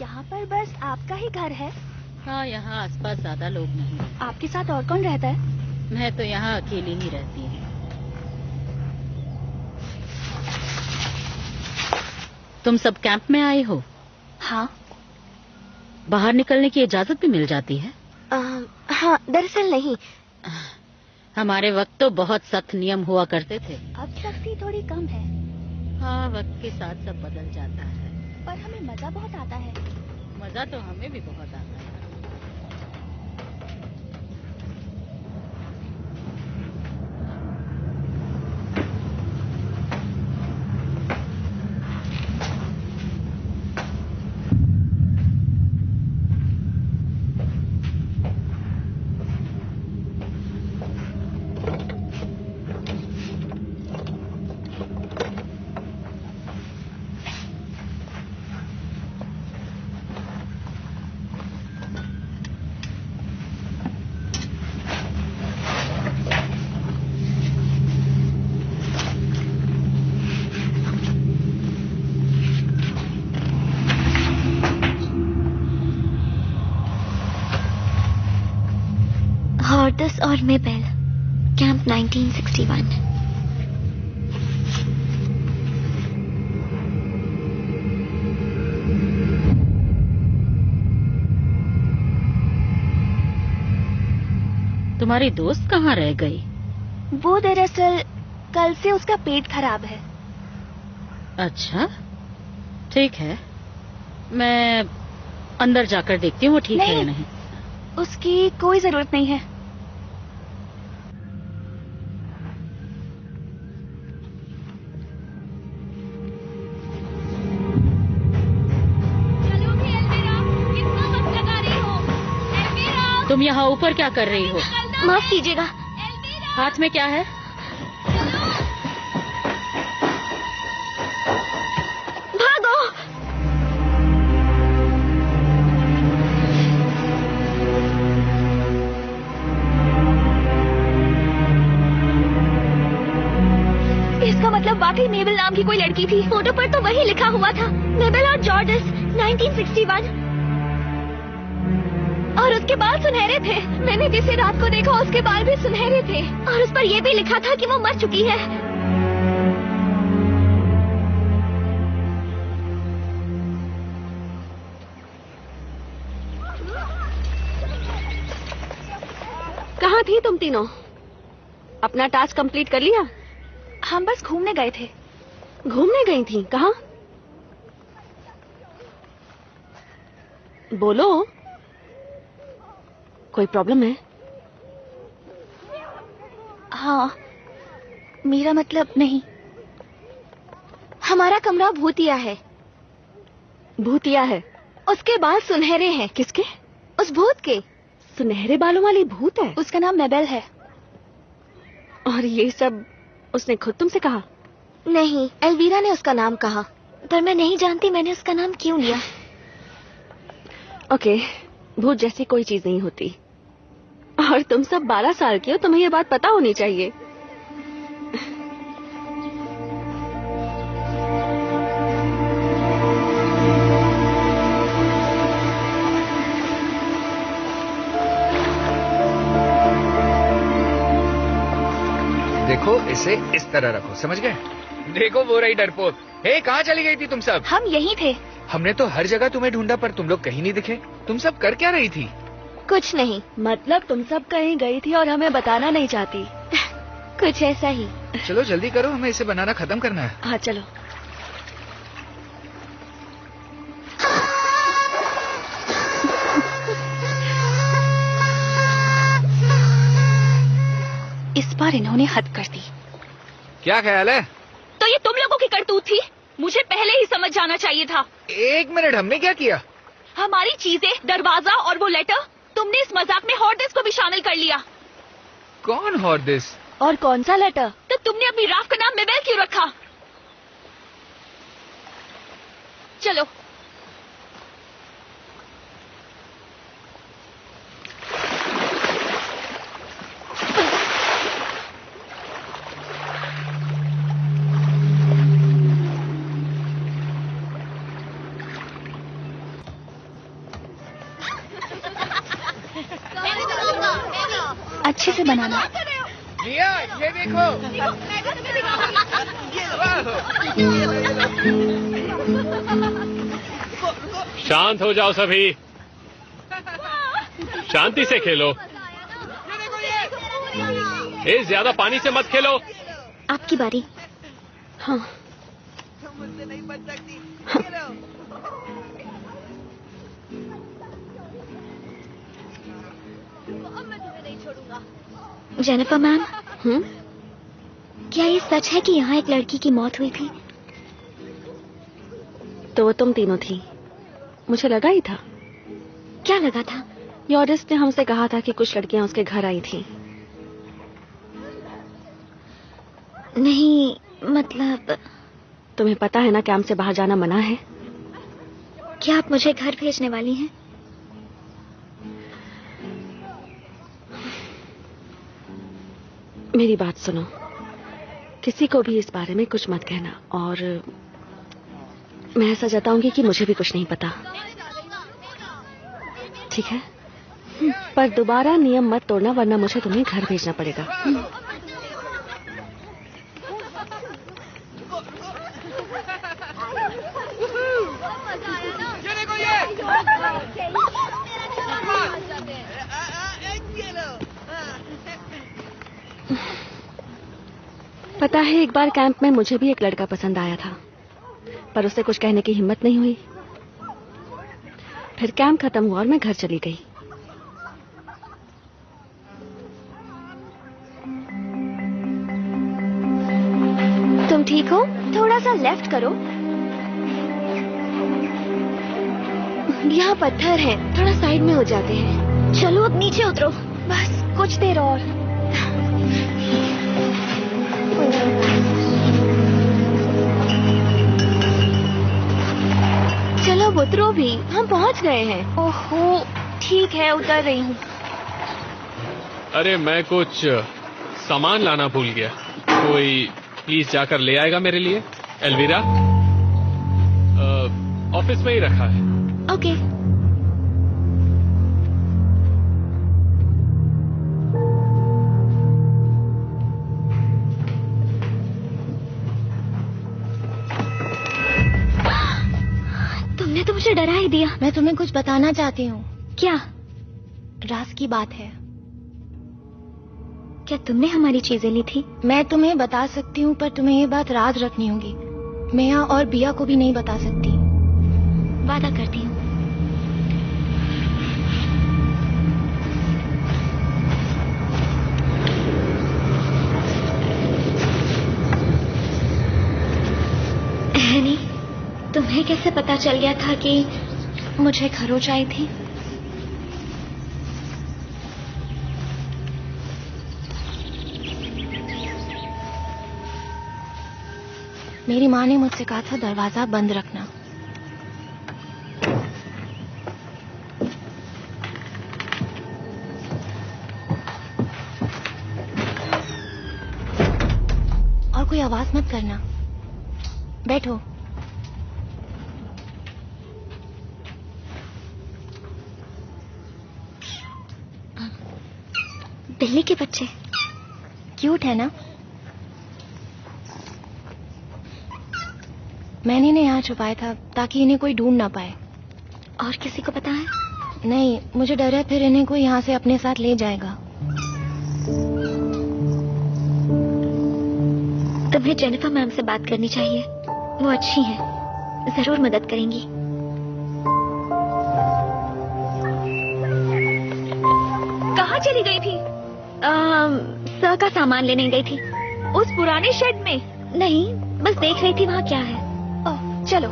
यहाँ पर बस आपका ही घर है?
हाँ, यहाँ आसपास ज्यादा लोग नहीं।
आपके साथ और कौन रहता है?
मैं तो यहाँ अकेली ही रहती हूँ। तुम सब कैंप में आई हो?
हाँ।
बाहर निकलने की इजाजत भी मिल जाती है?
हाँ, दरअसल नहीं।
हमारे वक्त तो बहुत सख्त नियम हुआ करते थे।
अब सख्ती थोड़ी कम है।
हाँ, वक्त के साथ सब बदल जाता है।
पर हमें मजा बहुत आता है।
मजा तो हमें भी बहुत आता है।
हॉर्दिस और मेबेल, कैंप 1961।
तुम्हारी दोस्त कहाँ रह गई?
वो दरअसल कल से उसका पेट खराब है।
अच्छा, ठीक है, मैं अंदर जाकर देखती हूँ वो ठीक है या नहीं।
उसकी कोई जरूरत नहीं है।
तुम यहाँ ऊपर क्या कर रही हो?
माफ कीजिएगा।
हाथ में क्या है?
भागो!
इसका मतलब वाकई मेबल नाम की कोई लड़की थी।
फोटो पर तो वही लिखा हुआ था, मेबल और जॉर्डिस 1961। और उसके बाल सुनहरे थे। मैंने जिसे रात को देखा उसके बाल भी सुनहरे थे, और उस पर यह भी लिखा था कि वो मर चुकी है।
कहाँ थी तुम तीनों? अपना टास्क कंप्लीट कर लिया?
हम बस घूमने गए थे।
घूमने गई थी? कहाँ? बोलो, कोई प्रॉब्लम है?
हाँ, मेरा मतलब नहीं।
हमारा कमरा भूतिया है।
भूतिया है?
उसके बाल सुनहरे हैं।
किसके?
उस भूत के।
सुनहरे बालों वाली भूत है?
उसका नाम मेबल है।
और ये सब उसने खुद तुमसे कहा?
नहीं, एल्वीरा ने उसका नाम कहा, पर मैं नहीं जानती मैंने उसका नाम क्यों लिया।
ओके, भूत जैसी कोई चीज नहीं होती। और तुम सब 12 साल के हो, तुम्हें ये बात पता होनी चाहिए।
देखो, इसे इस तरह रखो, समझ गए? देखो वो रही डरपोक। हे, कहाँ चली गई थी तुम सब?
हम यहीं थे।
हमने तो हर जगह तुम्हें ढूंढा पर तुम लोग कहीं नहीं दिखे। तुम सब कर क्या रही थी?
कुछ नहीं।
मतलब तुम सब कहीं गई थी और हमें बताना नहीं चाहती।
कुछ ऐसा ही।
चलो जल्दी करो, हमें इसे बनाना खत्म करना है।
हाँ चलो।
इस बार इन्होंने हद कर दी।
क्या ख्याल है?
तो ये तुम लोगों की करतूत थी। मुझे पहले ही समझ जाना चाहिए था।
1 मिनट, हमने क्या किया?
हमारी चीजें, दरवाजा और वो लेटर, तुमने इस मजाक में हॉर्डिस को भी शामिल कर लिया।
कौन हॉर्डिस?
और कौन सा लेटर?
तो तुमने अपनी राफ का नाम मेबेल क्यों रखा? चलो। अच्छे से बनाना।
मिया, ये देखो।
शांत हो जाओ सभी, शांति से खेलो। ए, ज्यादा पानी से मत खेलो।
आपकी बारी।
हाँ।
जेनिफर मैम, क्या ये सच है कि यहाँ एक लड़की की मौत हुई थी?
तो वो तुम तीनों थी। मुझे लगा ही था।
क्या लगा था?
यॉर्डिस ने हमसे कहा था कि कुछ लड़कियां उसके घर आई थी।
नहीं, मतलब
तुम्हें पता है ना कैंप से बाहर जाना मना है।
क्या आप मुझे घर भेजने वाली हैं?
मेरी बात सुनो, किसी को भी इस बारे में कुछ मत कहना, और मैं ऐसा जताऊंगी कि मुझे भी कुछ नहीं पता, ठीक है? पर दोबारा नियम मत तोड़ना, वरना मुझे तुम्हें घर भेजना पड़ेगा। पता है, एक बार कैंप में मुझे भी एक लड़का पसंद आया था, पर उसे कुछ कहने की हिम्मत नहीं हुई। फिर कैंप खत्म हुआ और मैं घर चली गई।
तुम ठीक हो? थोड़ा सा लेफ्ट करो।
यहाँ पत्थर है, थोड़ा साइड में हो जाते हैं। चलो अब नीचे उतरो।
बस कुछ देर और।
चलो उतरो भी, हम पहुँच गए हैं।
ओहो, ठीक है, उतर रही हूँ।
अरे मैं कुछ सामान लाना भूल गया। कोई प्लीज जाकर ले आएगा मेरे लिए? एल्वीरा, ऑफिस में ही रखा है।
ओके। तुमने तो मुझे डरा ही दिया।
मैं तुम्हें कुछ बताना चाहती हूँ।
क्या?
राज की बात है।
क्या तुमने हमारी चीजें ली थी?
मैं तुम्हें बता सकती हूँ, पर तुम्हें ये बात राज रखनी होगी। मिया और बिया को भी नहीं बता सकती।
वादा करती हूँ। एनी, तुम्हें कैसे पता चल गया था कि मुझे खरोच आई थी?
मेरी माँ ने मुझसे कहा था दरवाजा बंद रखना। और कोई आवाज मत करना। बैठो।
बिल्ली के बच्चे
क्यूट है ना? मैंने इन्हें यहाँ छुपाया था ताकि इन्हें कोई ढूंढ ना पाए।
और किसी को पता है?
नहीं, मुझे डर है फिर इन्हें कोई यहाँ से अपने साथ ले जाएगा।
तुम्हें जेनिफर मैम से बात करनी चाहिए, वो अच्छी हैं, जरूर मदद करेंगी।
कहाँ चली गई थी?
सर का सामान लेने गई थी।
उस पुराने शेड में?
नहीं, बस देख रही थी वहाँ क्या है।
ओह, चलो।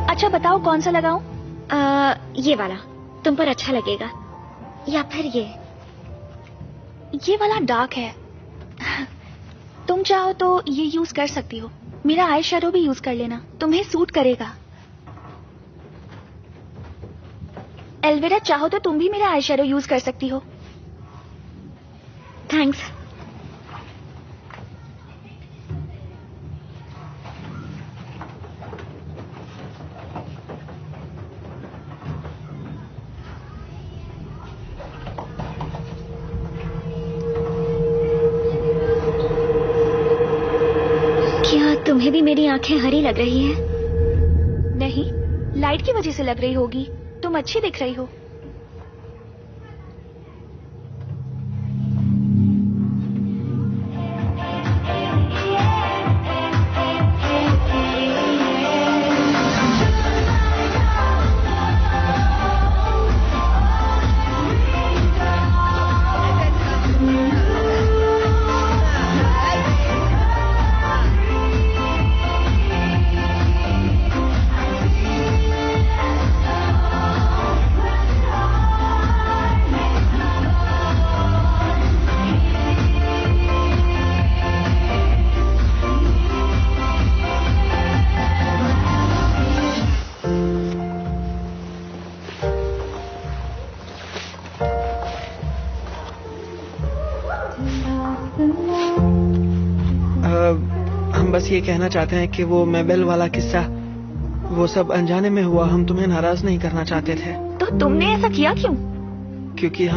अच्छा बताओ कौन सा लगाऊं?
ये वाला तुम पर अच्छा लगेगा, या फिर
ये वाला डार्क है। तुम चाहो तो ये यूज कर सकती हो। मेरा आई शैडो भी यूज कर लेना, तुम्हें सूट करेगा। एल्विरा, चाहो तो तुम भी मेरा आई शैडो यूज कर सकती हो।
थैंक्स। क्या तुम्हें भी मेरी आंखें हरी लग रही हैं?
नहीं, लाइट की वजह से लग रही होगी। तुम अच्छी दिख रही हो।
हम बस ये कहना चाहते हैं कि वो मेबेल वाला किस्सा, वो सब अनजाने में हुआ। हम तुम्हें नाराज नहीं करना चाहते थे।
तो तुमने ऐसा किया क्यों?
क्योंकि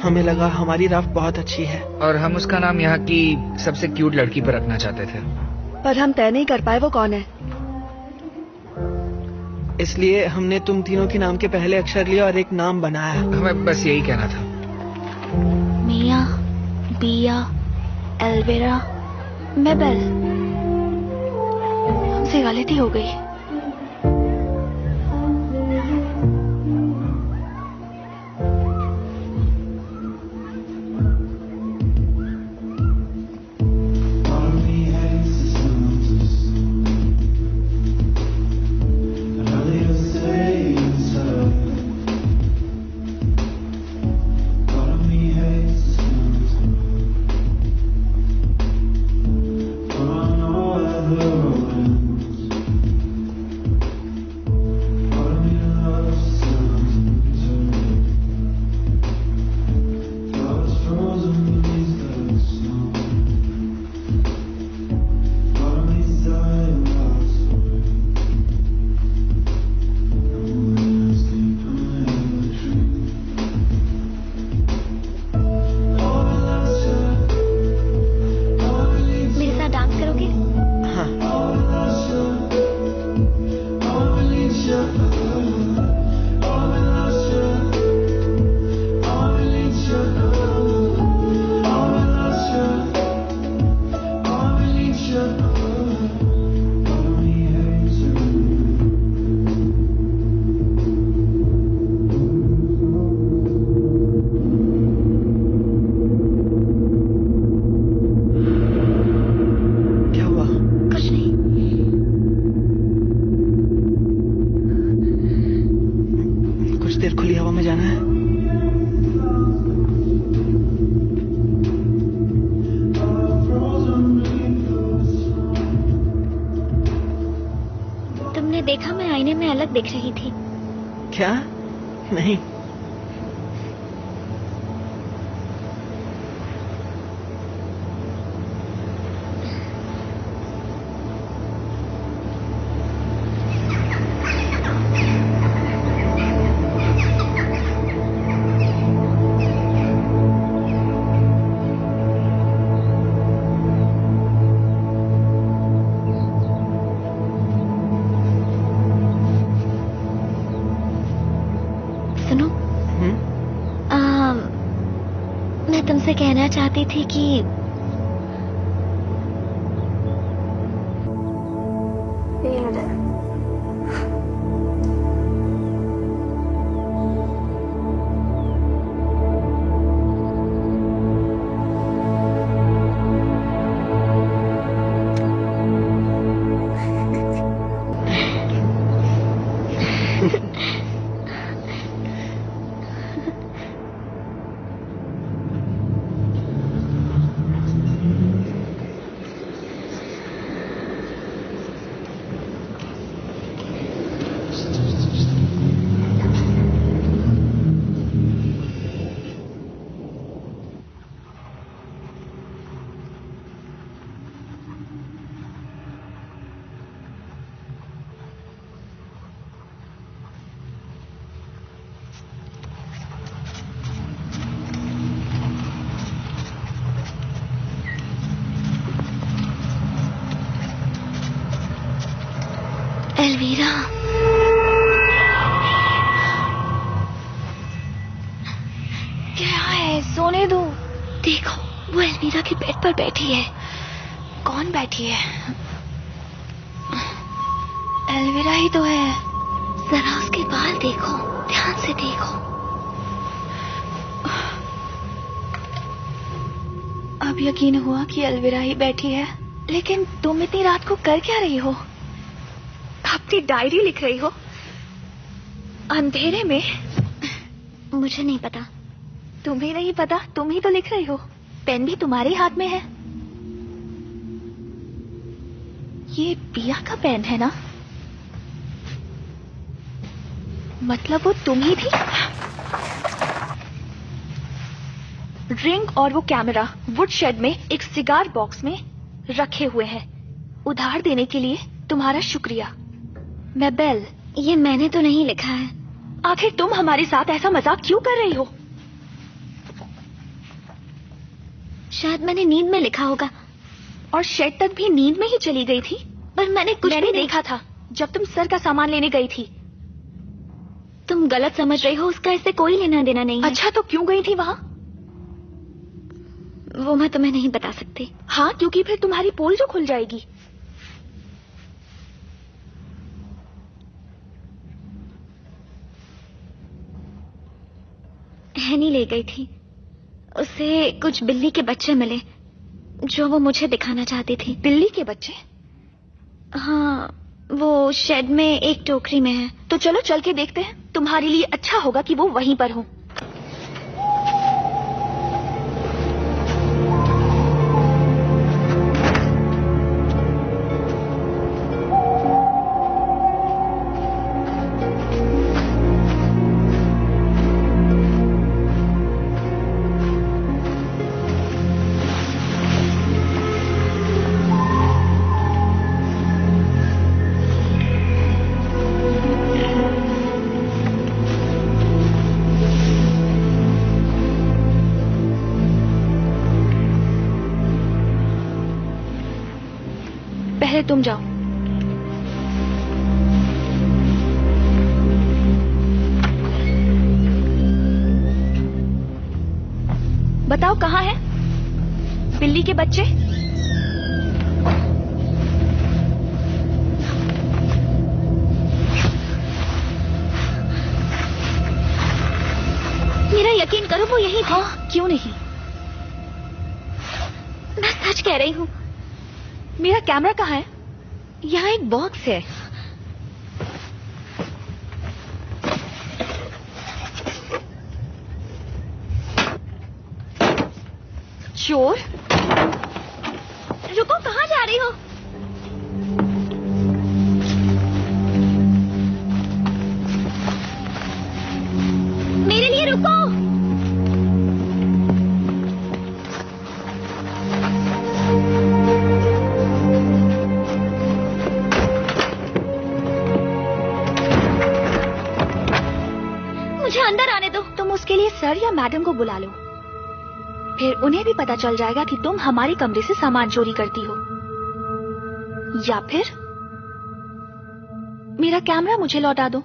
हमें लगा हमारी राफ्ट बहुत अच्छी है
और हम उसका नाम यहाँ की सबसे क्यूट लड़की पर रखना चाहते थे।
पर हम तय नहीं कर पाए वो कौन है।
इसलिए हमने तुम तीनों के नाम के पहले अक्षर लिया और एक नाम बनाया।
हमें बस यही कहना था।
मिया, बिया, एल्विरा, मेबेल। हमसे गलती हो गई।
देखा मैं आईने में अलग दिख रही थी।
क्या? नहीं।
कहना चाहती थी कि एल्वीरा,
क्या है? सोने दो।
देखो वो एल्वीरा के बेड पर बैठी है।
कौन बैठी है? एल्वीरा ही तो है।
जरा उसके बाल देखो, ध्यान से देखो।
अब यकीन हुआ कि एल्वीरा ही बैठी है। लेकिन तुम इतनी रात को कर क्या रही हो? अपनी डायरी लिख रही हो अंधेरे में?
मुझे नहीं पता।
तुम्हें नहीं पता? तुम ही तो लिख रही हो। पेन भी तुम्हारे हाथ में है। ये पिया का पेन है ना? मतलब वो तुम ही थी? रिंग और वो कैमरा वुड शेड में एक सिगार बॉक्स में रखे हुए हैं। उधार देने के लिए तुम्हारा शुक्रिया। मैं बेल।
ये मैंने तो नहीं लिखा है।
आखिर तुम हमारे साथ ऐसा मजाक क्यों कर रही हो?
शायद मैंने नींद में लिखा होगा।
और शेड तक भी नींद में ही चली गई थी?
पर मैंने
भी देखा था जब तुम सर का सामान लेने गई थी।
तुम गलत समझ रही हो, उसका इससे कोई लेना देना नहीं है।
अच्छा तो क्यों गई थी वहाँ?
वो मैं तुम्हें नहीं बता सकती।
हाँ, क्योंकि फिर तुम्हारी पोल जो खुल जाएगी।
हैनी ले गई थी। उसे कुछ बिल्ली के बच्चे मिले जो वो मुझे दिखाना चाहती थी।
बिल्ली के बच्चे?
हाँ, वो शेड में एक टोकरी में है।
तो चलो चल के देखते हैं। तुम्हारे लिए अच्छा होगा कि वो वहीं पर हो। पहले तुम जाओ। बताओ कहाँ है बिल्ली के बच्चे?
मेरा यकीन करो वो यही थे।
हाँ, क्यों नहीं?
मैं सच कह रही हूँ।
मेरा कैमरा कहाँ है?
यहाँ एक बॉक्स है।
चोर?
रुको, कहाँ जा रही हो? मेरे लिए रुको। मुझे अंदर आने दो।
तुम उसके लिए सर या मैडम को बुला लो। फिर उन्हें भी पता चल जाएगा कि तुम हमारे कमरे से सामान चोरी करती हो। या फिर मेरा कैमरा मुझे लौटा दो।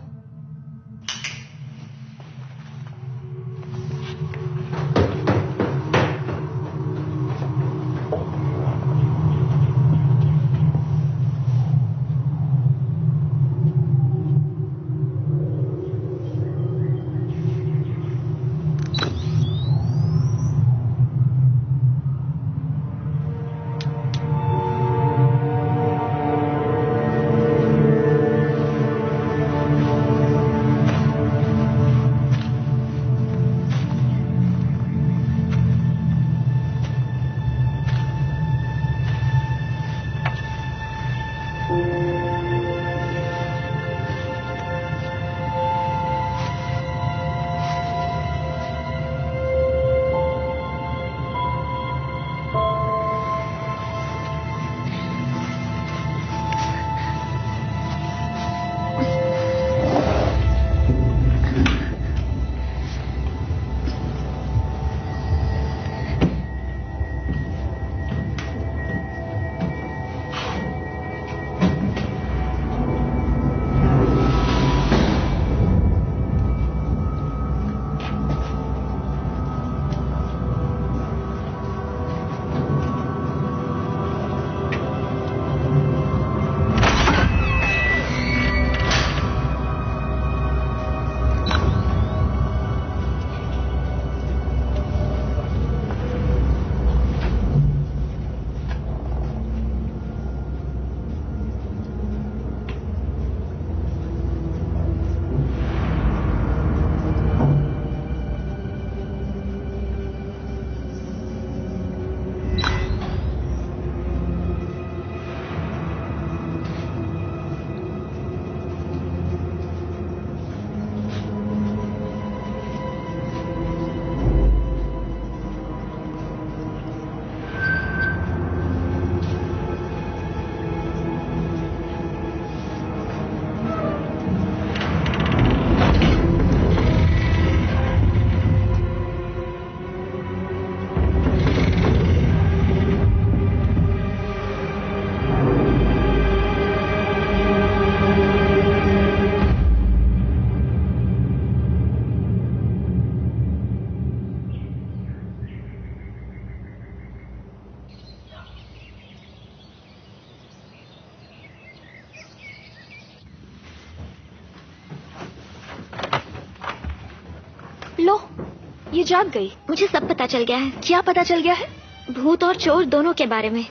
ये जाग गई।
मुझे सब पता चल गया है।
क्या पता चल गया है?
भूत और चोर दोनों के बारे में।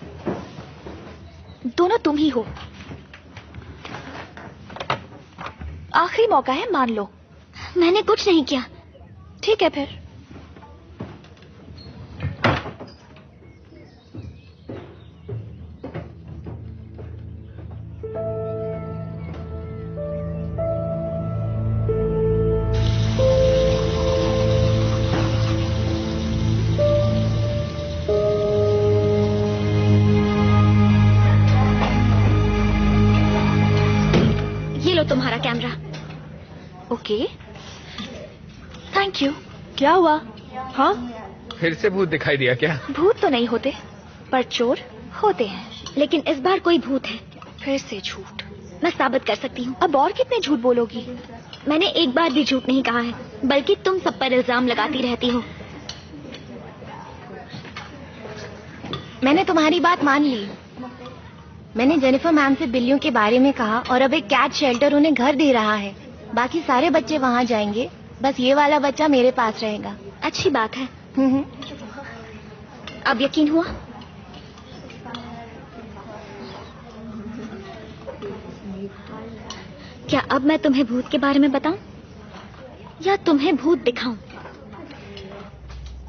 दोनों तुम ही हो। आखिरी मौका है, मान लो।
मैंने कुछ नहीं किया।
ठीक है फिर।
तुम्हारा कैमरा।
Okay, thank you. क्या हुआ? हाँ,
फिर से भूत दिखाई दिया क्या?
भूत तो नहीं होते, पर चोर होते हैं।
लेकिन इस बार कोई भूत है।
फिर से झूठ।
मैं साबित कर सकती हूँ।
अब और कितने झूठ बोलोगी?
मैंने एक बार भी झूठ नहीं कहा है, बल्कि तुम सब पर इल्जाम लगाती रहती हो।
मैंने तुम्हारी बात मान ली। मैंने जेनिफर मैम से बिल्लियों के बारे में कहा और अब एक कैट शेल्टर उन्हें घर दे रहा है। बाकी सारे बच्चे वहाँ जाएंगे, बस ये वाला बच्चा मेरे पास रहेगा।
अच्छी बात है। अब यकीन हुआ? क्या अब मैं तुम्हें भूत के बारे में बताऊं या तुम्हें भूत दिखाऊं?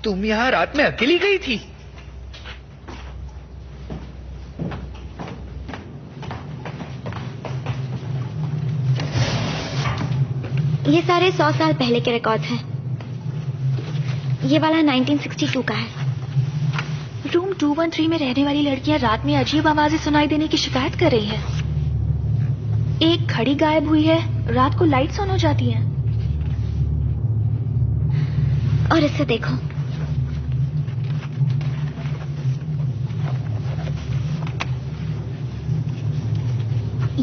तुम यहाँ रात में अकेली गई थी?
ये सारे 100 साल पहले के रिकॉर्ड्स हैं। ये वाला 1962 का है।
रूम 213 में रहने वाली लड़कियां रात में अजीब आवाजें सुनाई देने की शिकायत कर रही हैं। एक घड़ी गायब हुई है, रात को लाइट्स ऑन हो जाती हैं।
और इसे देखो,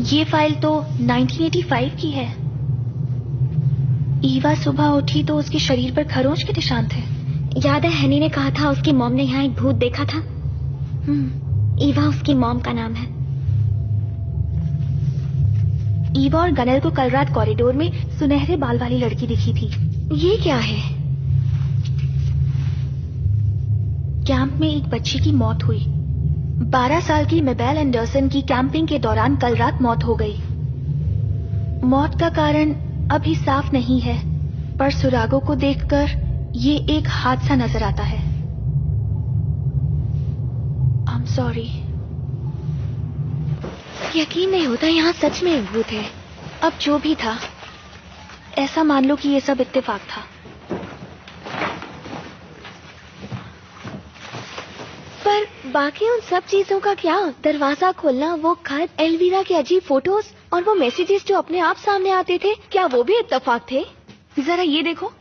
ये फाइल तो 1985 की है। ईवा सुबह उठी तो उसके शरीर पर खरोंच के निशान थे।
याद है हनी ने कहा था उसकी मॉम ने यहाँ एक भूत देखा था? ईवा उसकी मॉम का नाम है।
ईवा और गनल को कल रात कॉरिडोर में सुनहरे बाल वाली लड़की दिखी थी।
ये क्या है?
कैंप में एक बच्ची की मौत हुई। 12 साल की मेबेल एंडरसन की कैंपिंग के दौरान कल रात मौत हो गई। मौत का कारण अभी साफ नहीं है, पर सुरागों को देखकर ये एक हादसा नजर आता है। I'm sorry।
यकीन नहीं होता यहाँ सच में एक भूत है।
अब जो भी था, ऐसा मान लो कि ये सब इत्तेफाक था।
पर बाकी उन सब चीजों का क्या? दरवाजा खोलना, वो खत, एल्वीरा के अजीब फोटोज और वो मैसेजेस जो अपने आप सामने आते थे, क्या वो भी इत्तेफाक थे?
जरा ये देखो,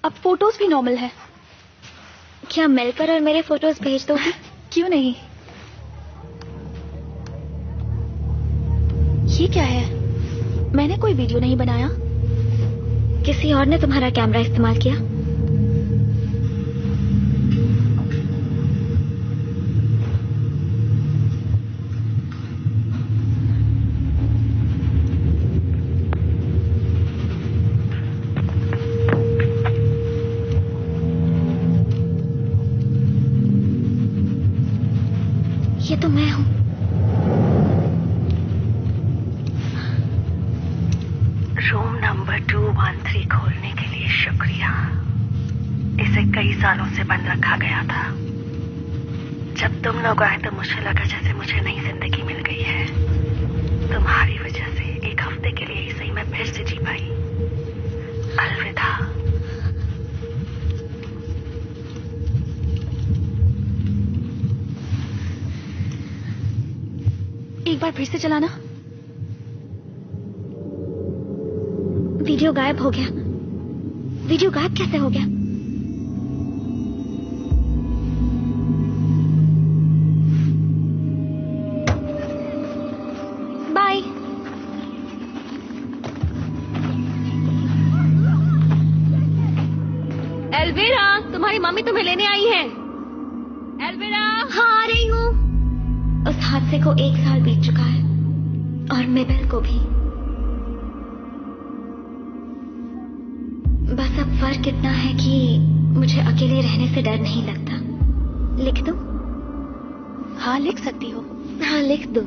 अब फोटोज भी नॉर्मल है।
क्या मिलकर और मेरे फोटोज भेज दोगी?
क्यों नहीं। ये क्या है? मैंने कोई वीडियो नहीं बनाया।
किसी और ने तुम्हारा कैमरा इस्तेमाल किया। ये तो मैं हूँ।
रूम नंबर 213 खोलने के लिए शुक्रिया। इसे कई सालों से बंद रखा गया था। जब तुम लोग आए तो मुझे लगा जैसे मुझे नई जिंदगी मिल गई है। तुम्हारी वजह से एक हफ्ते के लिए इसे मैं फिर से जी पाई। अलविदा।
एक बार फिर से चलाना।
वीडियो गायब हो गया। वीडियो गायब कैसे हो गया? बाय।
एल्विरा, तुम्हारी मम्मी तुम्हें लेने आई है। एल्विरा।
हाँ, आ रही हूँ। उस हादसे को 1 साल बीत चुका है और मेबेल को भी। बस अब फर्क इतना है कि मुझे अकेले रहने से डर नहीं लगता। लिख दूं?
हाँ, लिख सकती हो।
हाँ, लिख दो।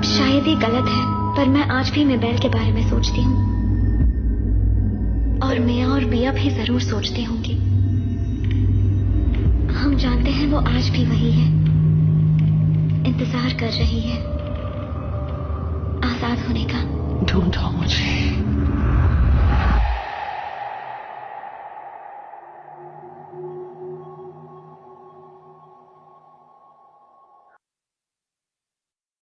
शायद ये गलत है, पर मैं आज भी मेबेल के बारे में सोचती हूँ, और मिया और बिया भी जरूर सोचती होंगी। हम जानते हैं वो आज भी वही है, इंतजार कर रही है आजाद होने का।
ढूंढो मुझे।